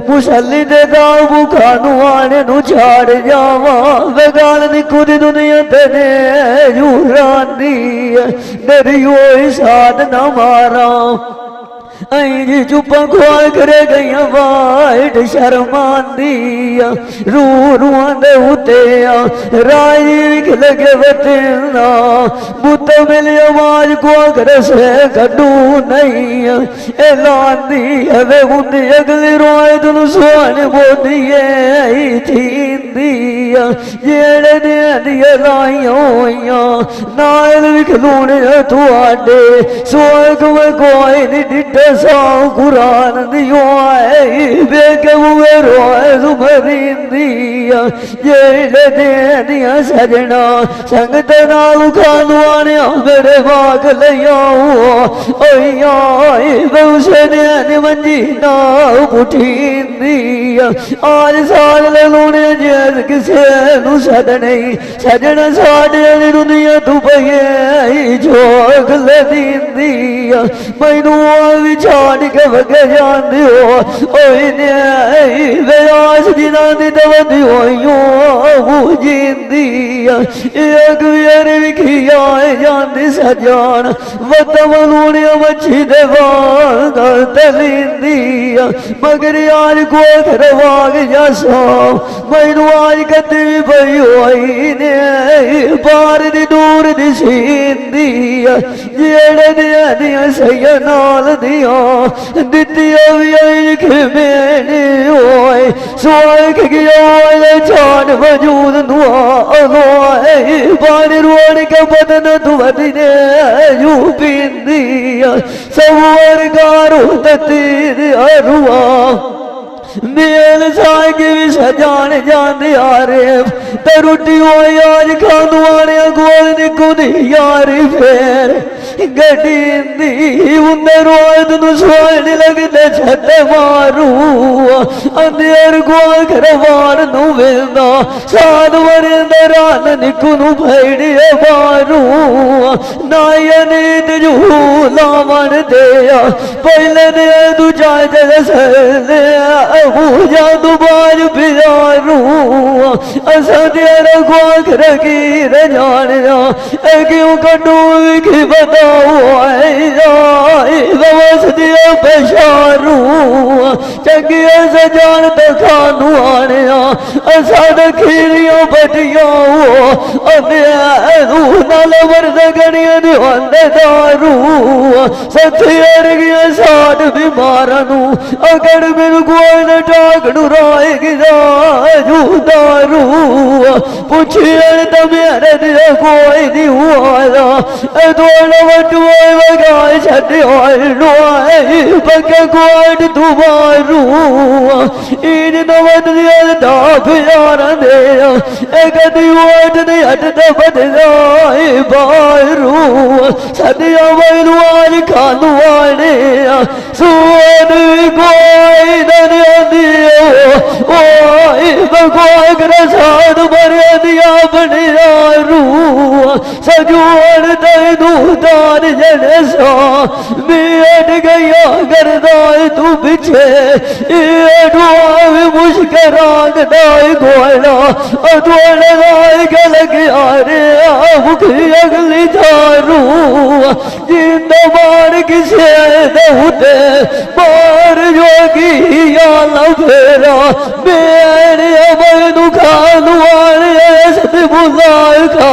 मुसल्ली दे गाँव भुखा नू आने नू छाड़ जावा वे गाल निकू दी दुनिया तेने जू रानी डरियो साध न मारा जी चुप्पा खुआ करे गई वाइट शर्मांदी रू रूआं दे उते राई लगे वतना बुत मिली आवाज को करे से कड्डू नहीं एलांदी हवे हुंदी अगली रोए तुन सोहन बोदिए थींदी जेड़े ने दिए लाइयां होइयां नाल विखलूने तुआडे सोग में कोई नहीं डिटे सौ कुरान दियो आए बेके हुए रोए सुमरिंदी जेड़े दे दिया सजना संगत नाल खानवाने मेरे भाग लिया ओया उसे ने मंजी ना उठींदी आज साल लूने जेल किसे नू सदने सजना साडे दुनिया तू पई जोग लदींदी मैनू छाड़ के वगे जाते हो व्यास दिना दी दवदी हो जींदी एक वीर विखी आए जाती सजान वत मलूनिया मच्छी दे वाग तलींदी मगर आज को रवाग जसो मैनू आज कदी भी पई होई ने बार दी दूर दी सींदी जेड़े दिया सैया नाल दिया दितिया भी मेने होए सोए गया चान वजूद पानी रोड़ के बदन तुवदने यू पींदी सवर गारो तती रुआ मेल सागे भी सजान जाने आ रे ते रुटी होई आज खानू आने गोल निकुदी यारी फेर गड्डी उन्ने रोए तू सोन लगते छते मारू अंधेर गोल करवान नू वेंदा साध वरिंदे रान निकू नू भैड़िए मारू नाया नीत जू लावन दिया पहले दे तू चाय जैसे पूजा तू बाज बिजारू असा तेरा गोख रखी रे जान क्यों कटू की बताओ बस दिया पछारू चंगिया से जान तो खानू आने असा खीरिया बटिया नाल वर्द गड़िया दिवाने दारू सथी अड़गिया साठ बीमारा नू अगड़ मेनू कोई न टागड़ू राय गिरा दारू पुछिए तो मेरे दिल कोई नहीं हुआ दोनों वटुए वगाए छड़े पक्के कोट तू मारू इन नवत दिया दा प्यारा दे एक दी वोट नहीं हटता बदलाए बारू सदिया वैरू आज खानू आने सोन कोई नहीं दियो कोई ग्रसाद मरे दिया बनिया रू सजून तैनू दान जने सो मेट गया करदाए तू पिछे मुश्किल राग दाए गोला थोड़े दाए गल गया रे मुखी अगली थारू जिंदा मार किसे दे मार जोगी याला फेरा मेरे मैनू खानू आने सत बुलाए खा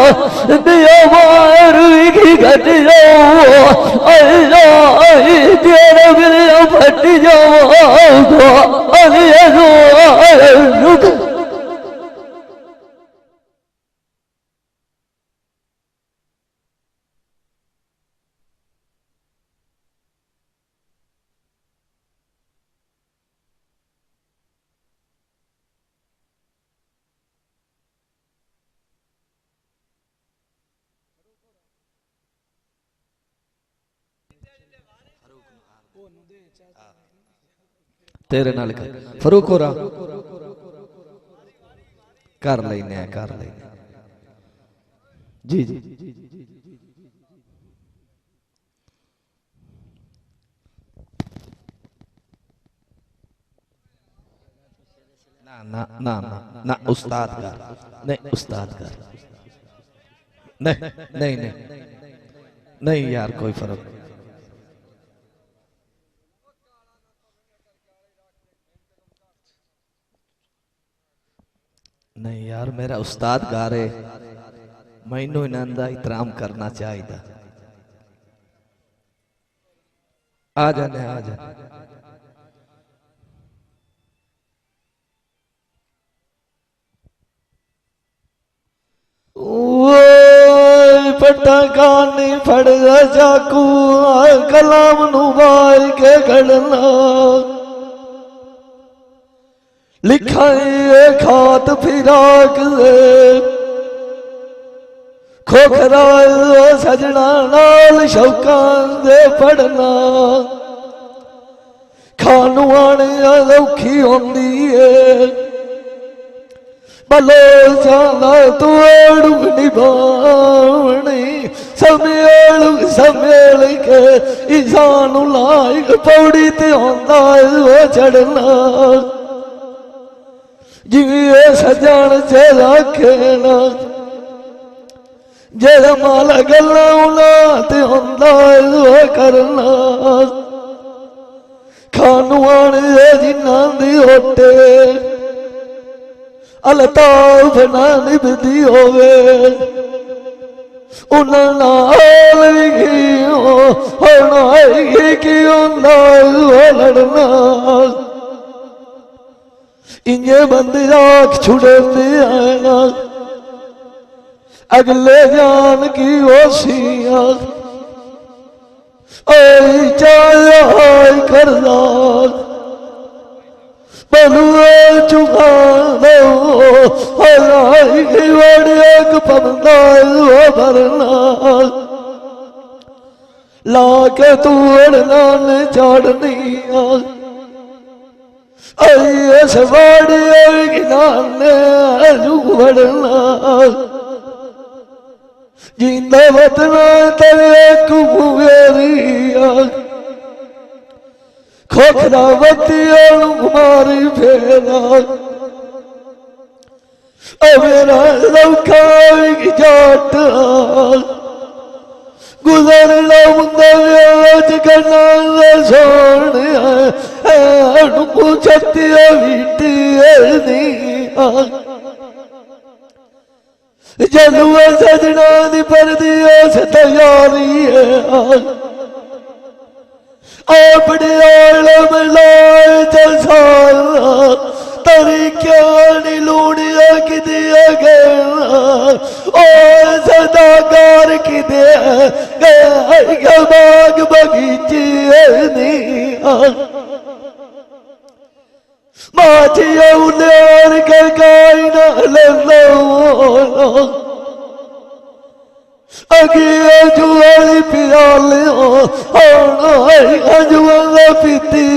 दिया मार की घट जाओ तेरा बिल फट जाओ तेरे नाल फरूक होरा कर लेने कर लेने जी जी ना ना ना ना ना उस्ताद का नहीं उस्ताद का नहीं नहीं नहीं नहीं यार कोई फर्क नहीं। नहीं यार मेरा उस्ताद गा रहे मैनू इन्हां दा एहतराम करना चाहिए। आ जाने आ जाने पटाकानी फड़ चाकू कलाम नू वार के खड़ना लिखाई खात फिराक दे खोखरा सजना नाल शौकां दे पढ़ना खानू आने औखी होंदी है भले जाना तोड़ निभावनी समेल समेल के इंसान लायक पौड़ी ते आंदा वो चढ़ना जिवे सजन च रखेना जेड़ा माला गल्ला उला ते आंदा वो करना खानू आने जिन्ना दी होटे अलताफ ना निभदी होवे उन्हां नाल भी क्यों लड़ना इंजे बंदे आख छुड़ते आना अगले जान की ओसियां चाहे करदार बलुए चुका दो एक पबंदा भरना ला के तू अड़ना चाड़नी इस वाड़ी वड़ना जींदा वतना तेरे कुएरी खोखरा बत्तियां मारी फेरा मेरा लौका जाट गुजर लौंद करना सोने छत्तिया बीटी जलुआ सजना दी पर दी तैयारी है अपने आलम लाए जलसारा तरी क्या नहीं लूड़िया कि दिया गया ओ सदाकार कि दिया बाग बगीचे नहीं माचिया उन्हें के गाय ना लो अगे जुआली पियाले जुआ पीती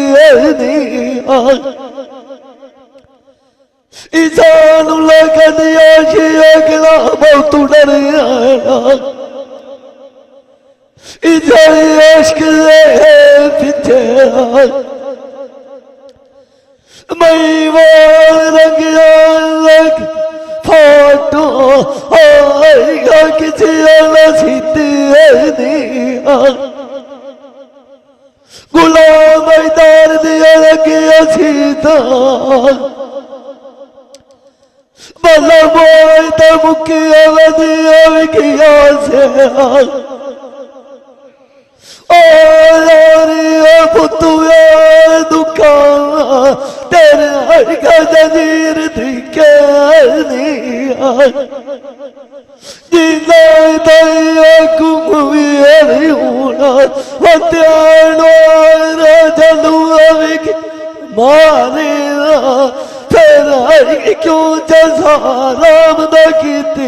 इंसान लगन अगला बहुत डर इश्क पीछे मई वाल रंग फोटो किसी सीती गुलाम दार दिया लगे सीता बल्ला बोल तो मुखिया वधिया विखिया से पुतु दुखा तेरे हर का जजीर दिखे जिंदा कुमुरी होना जलू मारे तेरा क्यों जसा राम दा कीते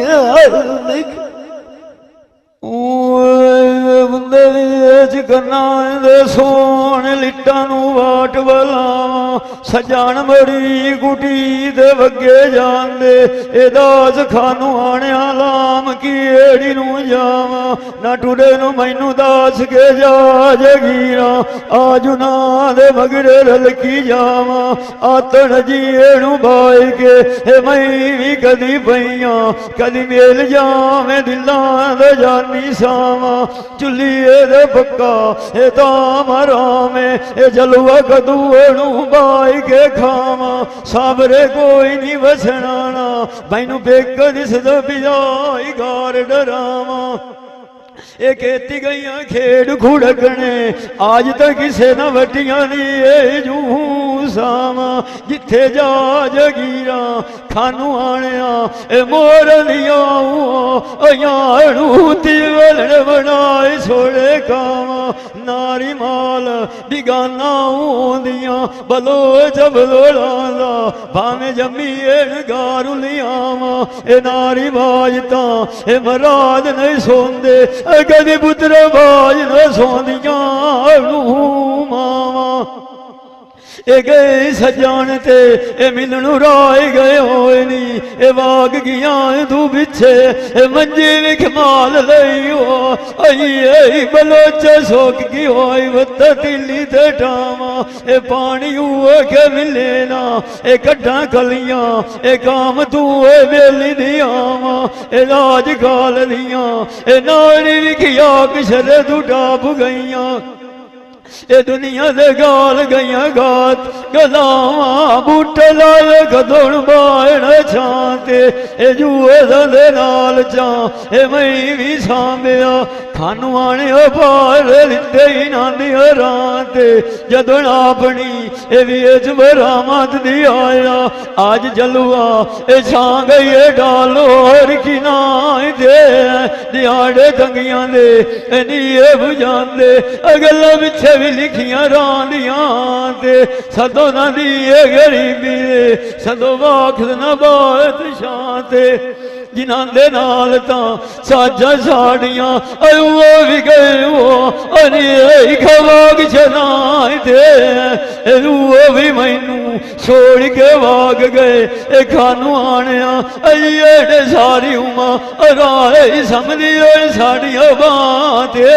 बंदे गन्ना सोन लिट्टा वाट वाला ਸਜਾਣ ਮੜੀ ਗੁਟੀ ਦੇ ਵੱਗੇ ਜਾਂਦੇ ਇਹ ਦਾਸ ਖਾਨੂੰ ਆਣਿਆ ਲਾਮ ਕੀ ਏੜੀ ਨੂੰ ਜਾਵਾਂ ਨਾ ਟੁੜੇ ਨੂੰ ਮੈਨੂੰ ਦਾਸ ਕੇ ਜਾ ਜਗੀਰਾ ਆਜੂ ਨਾ ਦੇ ਮਗਰੇ ਰਲਕੀ ਜਾਵਾਂ ਆਤਣ ਜੀਏ ਨੂੰ ਬਾਈ ਕੇ ਇਹ ਮੈਂ ਵੀ ਕਦੀ ਪਈਆਂ ਕਦੀ ਮੇਲ ਜਾਵੇਂ ਦਿਲਾਂ ਦਾ ਜਾਨੀ ਸਾਵਾਂ ਚੁੱਲੀਏ ਦੇ ਪੱਕਾ ਇਹ ਤਾਂ ਮਰਾਵੇਂ ਇਹ ਜਲਵਾ ਕਦੂ ਨੂੰ ਬਾਈ ਕੇ ਖਾਵਾਂ ਸਾਬਰੇ ਕੋਈ ਨਹੀਂ ਵਸਣਾ ਨਾ ਮੈਨੂੰ ਬੇਕ ਦਿਸਦ ਬਿਜਾਈ ਗਾਰ ਡਰਾਵਾਂ ਇਹ ਕੀਤੀ ਗਈਆਂ ਖੇਡ ਖੁੜਕਣੇ ਅੱਜ ਤੱਕ ਕਿਸੇ ਨਾ ਵਟੀਆਂ ਨੀ ਇਹ ਜੂ ਸਾਵਾਂ ਜਿੱਥੇ ਜਾ ਜਗੀਰਾ ਖਾਨੂੰ ਆਣਿਆ ਇਹ ਮੋਰ ਲਿਆਉ ਅਯਾਣੂ ਤਿਵਲਣ ਬਣਾਏ ਛੋੜੇ ਕਾਵਾਂ ਨਾਰੀ ਮਾਲ ਬਿਗਾਨਾ ਹੁੰਦੀਆਂ ਬਲੋਚ ਬਲੋੜਾਂ ਦਾ ਭਾਵੇਂ ਜੰਮੀ ਇਹ ਗਾਰੂ ਲਿਆਵਾਂ ਇਹ ਨਾਰੀ ਬਾਜ ਤਾਂ ਇਹ ਮਰਾਦ ਨਹੀਂ ਸੌਂਦੇ ਕਦੇ ਪੁੱਤਰ ਬਾਜ ਨਾ ਸੌਂਦੀਆਂ ਨੂੰ ਮਾਵਾਂ ਇਹ ਗਏ ਸਜਾਣ ਤੇ ਇਹ ਮਿਲਣੂ ਰਾਏ ਗਏ ਹੋਏ ਨੀ ਇਹ ਵਾਗ ਗਿਆ ਤੂੰ ਪਿੱਛੇ ਇਹ ਮੰਜੀ ਵਿਖ ਮਾਲ ਲਈਓ ਆਈ ਬਲੋਚ ਸੋਕ ਗਈ ਹੋਈ ਵੱਤ ਦਿੱਲੀ ਤੇ ਟਾਵਾਂ ਇਹ ਪਾਣੀ ਉਹ ਕੇ ਮਿਲੇ ਨਾ ਇਹ ਕੱਢਾਂ ਕਲੀਆਂ ਇਹ ਕਾਮ ਤੂੰ ਇਹ ਵੇਲੀ ਦੀ ਆਵਾਂ ਇਹ ਰਾਜ ਗਾਲ ਦੀਆਂ ਇਹ ਨਾਲੀ ਵਿਖਿਆ ਕਿਸ਼ਰ ਤੂੰ ਡਾਬ ਗਈਆਂ ਇਹ ਦੁਨੀਆ ਦੇ ਗਾਲ ਗਈਆਂ ਗਾਤ ਗਲਾਵਾਂ ਬੂਟੇ ਲਾਏ ਗਦੋਣ ਬਾਣ ਛਾਂ ਤੇ ਇਹ ਜੂਏ ਦੇ ਨਾਲ ਚਾਂ ਇਹ ਮੈਂ ਵੀ ਸਾਂਭਿਆ ਖਾਨੂੰ ਆਣਿਓ ਬਾਹਰ ਲਿੰਦੇ ਹੀ ਨਾਂਦੀ ਰਾਂ ਤੇ ਜਦੋਂ ਆਪਣੀ ਇਹ ਵੀ ਇਸ ਬਰਾਮਦ ਦੀ ਆਇਆ ਅੱਜ ਜਲੂਆ ਇਹ ਛਾਂ ਗਈ ਇਹ ਡਾਲੋਰ ਕੀ ਨਾਈ ਦੇ ਦਿਹਾੜੇ ਤੰਗੀਆਂ ਦੇ ਇਹ ਨੀਏ ਬੁਝਾਂਦੇ ਅਗਲਾ ਪਿੱਛੇ ਵੀ ਲਿਖੀਆਂ ਰਾਂਦੀਆਂ ਤੇ ਸਦੋਂ ਨਾ ਦੀ ਇਹ ਗਰੀਬੀ ਦੇ ਸਦੋਂ ਵਾਖਦ ਨਾ ਬਾਤ ਸ਼ਾਂ ਤੇ ਜਿਨ੍ਹਾਂ ਦੇ ਨਾਲ ਤਾਂ ਸਾਜਾਂ ਸਾੜੀਆਂ ਉਹ ਵੀ ਗਏ ਉਹ ਅਰੇ ਖਵਾਗ ਚਨਾਈ ਤੇ ਉਹ ਵੀ ਮੈਨੂੰ ਛੋੜ ਕੇ ਵਾਗ ਗਏ ਇਹ ਖਾਨੂੰ ਆਣਿਆ ਅਈਏ ਸਾਰੀ ਉਮਰ ਰਾਏ ਸਮਝੀ ਸਾਡੀਆਂ ਬਾਂ ਤੇ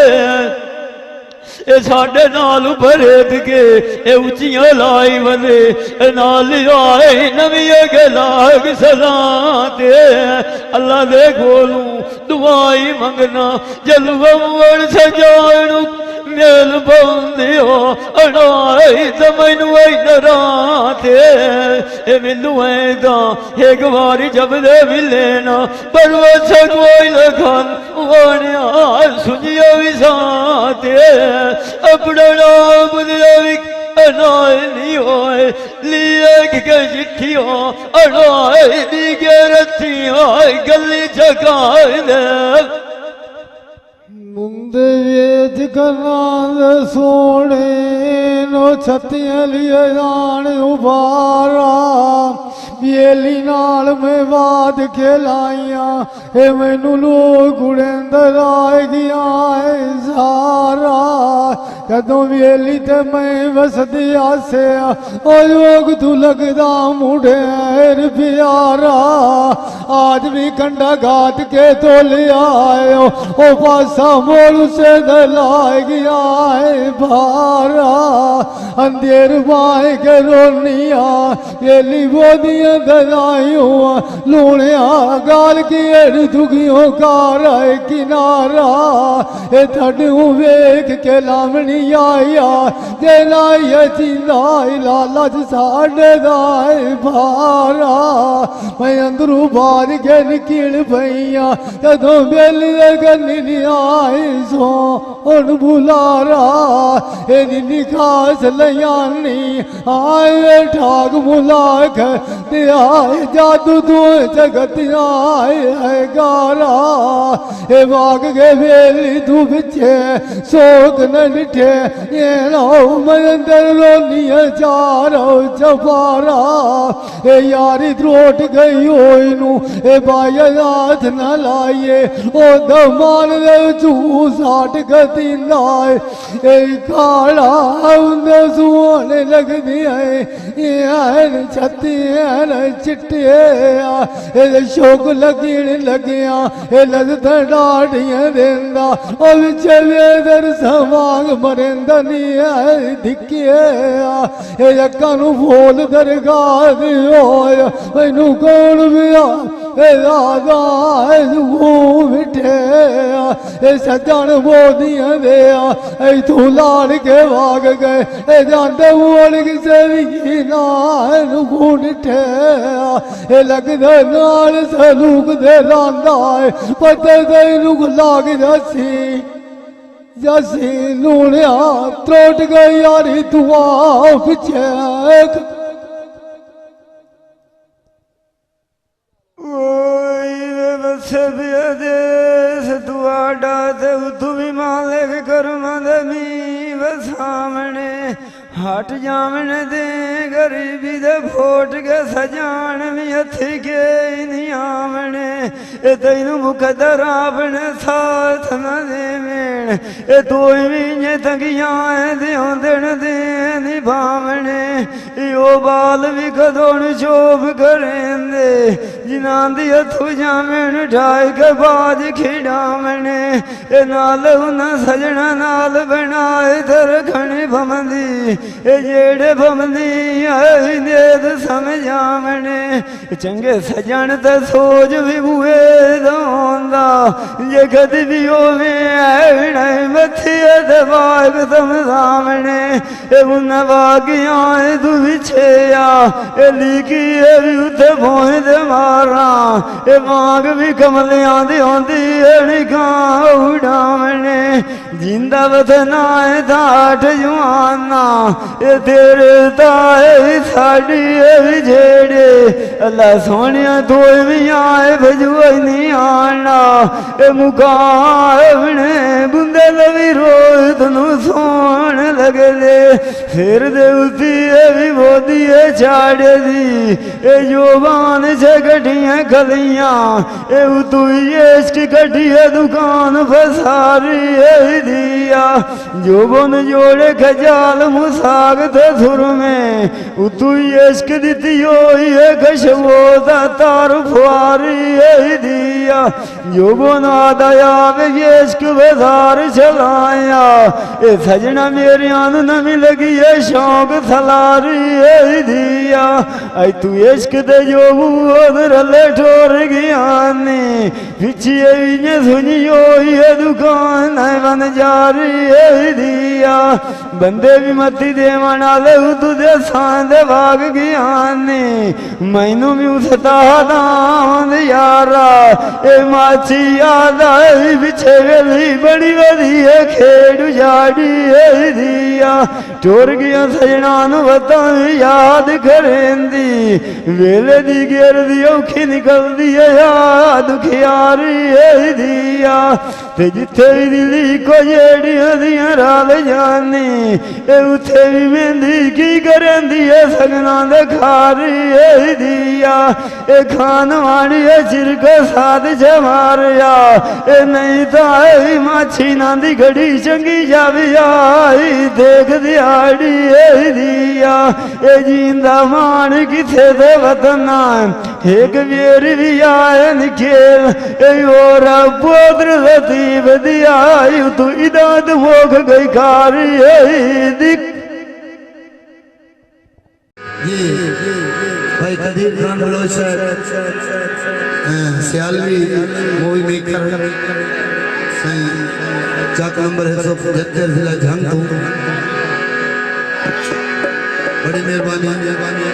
ਇਹ ਸਾਡੇ ਨਾਲ ਭਰੇਤ ਕੇ ਇਹ ਉੱਚੀਆਂ ਲਾਈ ਵਲੇ ਇਹ ਨਾਲ ਆਏ ਨਵੀਂ ਗਲਾਗ ਸਦਾ ਤੇ ਅੱਲਾ ਦੇ ਕੋਲੋਂ ਦੁਆਈ ਮੰਗਣਾ ਜਲਵਣ ਸਜਾਣੂ ਮੇਲ ਬੰਦਿਓ ਅਣਾਈ ਤੇ ਮੈਨੂੰ ਇਧਰਾਂ ਤੇ ਇਹ ਮੈਨੂੰ ਐਦਾਂ ਇੱਕ ਵਾਰੀ ਜਬਦੇ ਵੀ ਲੈਣਾ ਪਰਵਤ ਕੋਈ ਲਖਨ ਵਾਣਿਆ ਸੁਝਿਆ ਵੀ ਸਾਤੇ ਆਪਣਾ ਨਾਮ ਦੇ ਵੀ ਅਣਾਈ ਨਹੀਂ ਹੋਏ ਲਿਏ ਕਿ ਚਿੱਠੀਆਂ ਅਣਾਈ ਦੀ ਗਰਤੀਆਂ ਗੱਲੀ ਜਗਾਏ ਦੇ ਮੁੰਦੇ ਵੇਜ ਕਰਨਾ ਸੋਹਣੇ ਨੋ ਛੱਤੀਆਂ ਲਿਏ ਜਾਣ ਉਬਾਰਾ ਬੇਲੀ ਨਾਲ ਮੈਂ ਬਾਦ ਖੇਲਾਈਆਂ ਇਹ ਮੈਨੂੰ ਲੋਕ ਗੁੜੰਦਰ ਆਏ ਗਿਆ ਸਾਰਾ ਕਦੋਂ ਵੇਲੀ ਤੇ ਮੈਂ ਵਸਦੀ ਆਸਿਆ ਉਹ ਲੋਕ ਤੂੰ ਲੱਗਦਾ ਮੁੰਡੇ ਪਿਆਰਾ ਆਜ ਵੀ ਕੰਡਾ ਘਾਟ ਕੇ ਤੋਲ ਆਇਓ ਉਹ ਪਾਸਾ ਮੋਲ ਸੇ ਦਲਾਏ ਗਿਆ ਹੈ ਭਾਰਾ ਅੰਧੇਰ ਬਾਏ ਕੇ ਰੋਨੀਆਂ ਵੇਲੀ ਬੋਦੀਆਂ ਦਲਾਈਓ ਲੂਣਿਆ ਗਾਲ ਕੀ ਏੜ ਦੁਗਿਓ ਕਾਰ ਕਿਨਾਰਾ ਇਹ ਤੜੂ ਵੇਖ ਕੇ ਲਾਵਣੀ ਆਇਆ ਜੇ ਲਾਈ ਚਿੰਦਾਈ ਲਾਲਚ ਸਾਡੇ ਦਾ ਭਾਰਾ ਮੈਂ ਅੰਦਰੂ ਬਾਹਰ ਕੇ ਨਿਕਲ ਪਈਆਂ ਜਦੋਂ ਬੇਲੀ ਦੇ ਗੰਨੀ ਨਹੀਂ ਆਈ ਸੋ ਹੁਣ ਬੁਲਾਰਾ ਇਹ ਨੀ ਖਾਸ ਲਿਆਨੀ ਆਏ ਠਾਗ ਮੁਲਾਕ ਤੇ ਆਏ ਜਾਦੂ ਤੂੰ ਜਗਤ ਆਏ ਹੈ ਗਾਰਾ ਇਹ ਵਾਗ ਕੇ ਵੇਲੀ ਤੂੰ ਪਿੱਛੇ ਸੋਕ ਨ ਨਿਠੇ ਇਹ ਲੋ ਮੈਂ ਅੰਦਰ ਲੋਨੀਆਂ ਚਾਰੋ ਚਫਾਰਾ ਇਹ ਯਾਰੀ ਤਰੋਟ ਗਈ ਹੋਈ ਨੂੰ बाया हाथ न लाइए ओ दमान दे चू साठ गति लाए ए काला उंदे सुहाने लगदी है ऐन छत्ती ऐन चिट्टे ए शौक लगीन लगिया ए लजत डाढ़ियां देंदा ओ विच वेदर समाग मरेंदा नी है दिखे ए अक्कां नू फूल दरगाह दी होया मैनू कौन मिया ए राजा ए मिठे ए सजन बोदियां दे ए तू लाड़ के भाग गए ए जाते बोल किसे भी ना नू निठे ए लगदे नाल सलूक दे लांदा है पते तैनू लाग जसी जसी लूणिया त्रोट गई यारी दुआ पिछे देश दुआडा ते तू भी मालिक कर्मा दे मीं सामने हट जावन दे गरीबी दे फोट के सजान भी हथी के नहीं आवने ए तैनू मुकदर आपने साथ न देवेण ए तू भी ने तंगियां देन दे निभावने ओ बाल भी कदों शोभ करेंदे जिन्हां दी हथू जावन ढाई के बाज खिडावने ए नाल उन्हां सजना नाल बनाए दरखण भमंदी ए जेड़े भमदी आई नेद समझावने चंगे सजन ते सोच भी बुए दोंदा जे कदी भी होवे ऐण मथे ते बाग तम सामने ए उन्हां वागियां तू विछया ए लिखी ए भी उते भोए दे मारा ए मांग भी कमलियां दी होंदी एणी गां उड़ावने जिंदा वतना है ठाठ जुआना ए तेरे ताए साड़ी भी जेड़े अल्लाह सोने तो भी आए भजुआ नहीं आना ए मुकाबने बुंदे लवी रोज तनु सोन लगे दे फिर दे उसी भी बोदी चाड़े दी ए जोबान से कटियां खलियां ए तू इश्क कटिया दुकान फसारी दिया जोबन जोड़े खजाल मुसाग थे सुर में उतू इश्क दी होई है कशबो दा तार फुआरी दिया जोबन आदया इश्क बाजार चलाया ए सजना मेरे न मिल लगी है शौक सलारी दिया आई तू इश्क दे जोबू रले ठोर गया ने पिछे सुनी होई है दुकान है बन जारी दिया बंदे भी मती देवन आले तू दे सांदे भाग गया ने मैनू भी उसता दांद यारा ए माची याद आई पिछे वेली बड़ी वधिया खेड़ जाड़ी दिया टोर गया सजना नू बता याद करेंदी वेले दी गेर दी औखी निकलदी है याद खियारी दिया ते जिथे भी दिली को जेड़ियां दियां राल जानी ए उथे भी मेहंदी की करेंदी है सगना दे खारी दिया ए खान वाणी है चिरक साध जमारिया ए नहीं तो आई माछी नांदी घड़ी चंगी जावी आई देख दिहाड़ी दिया ए जींदा मान किथे दे वतना एक वेर भी आए निखेल ए और पोद्र लतीब दिया तू इदाद मोख गई कारी दिख ये भाई Qadir Khan Baloch Sialvi movie maker Chak number है 175 जिला झंग बड़ी मेहरबानी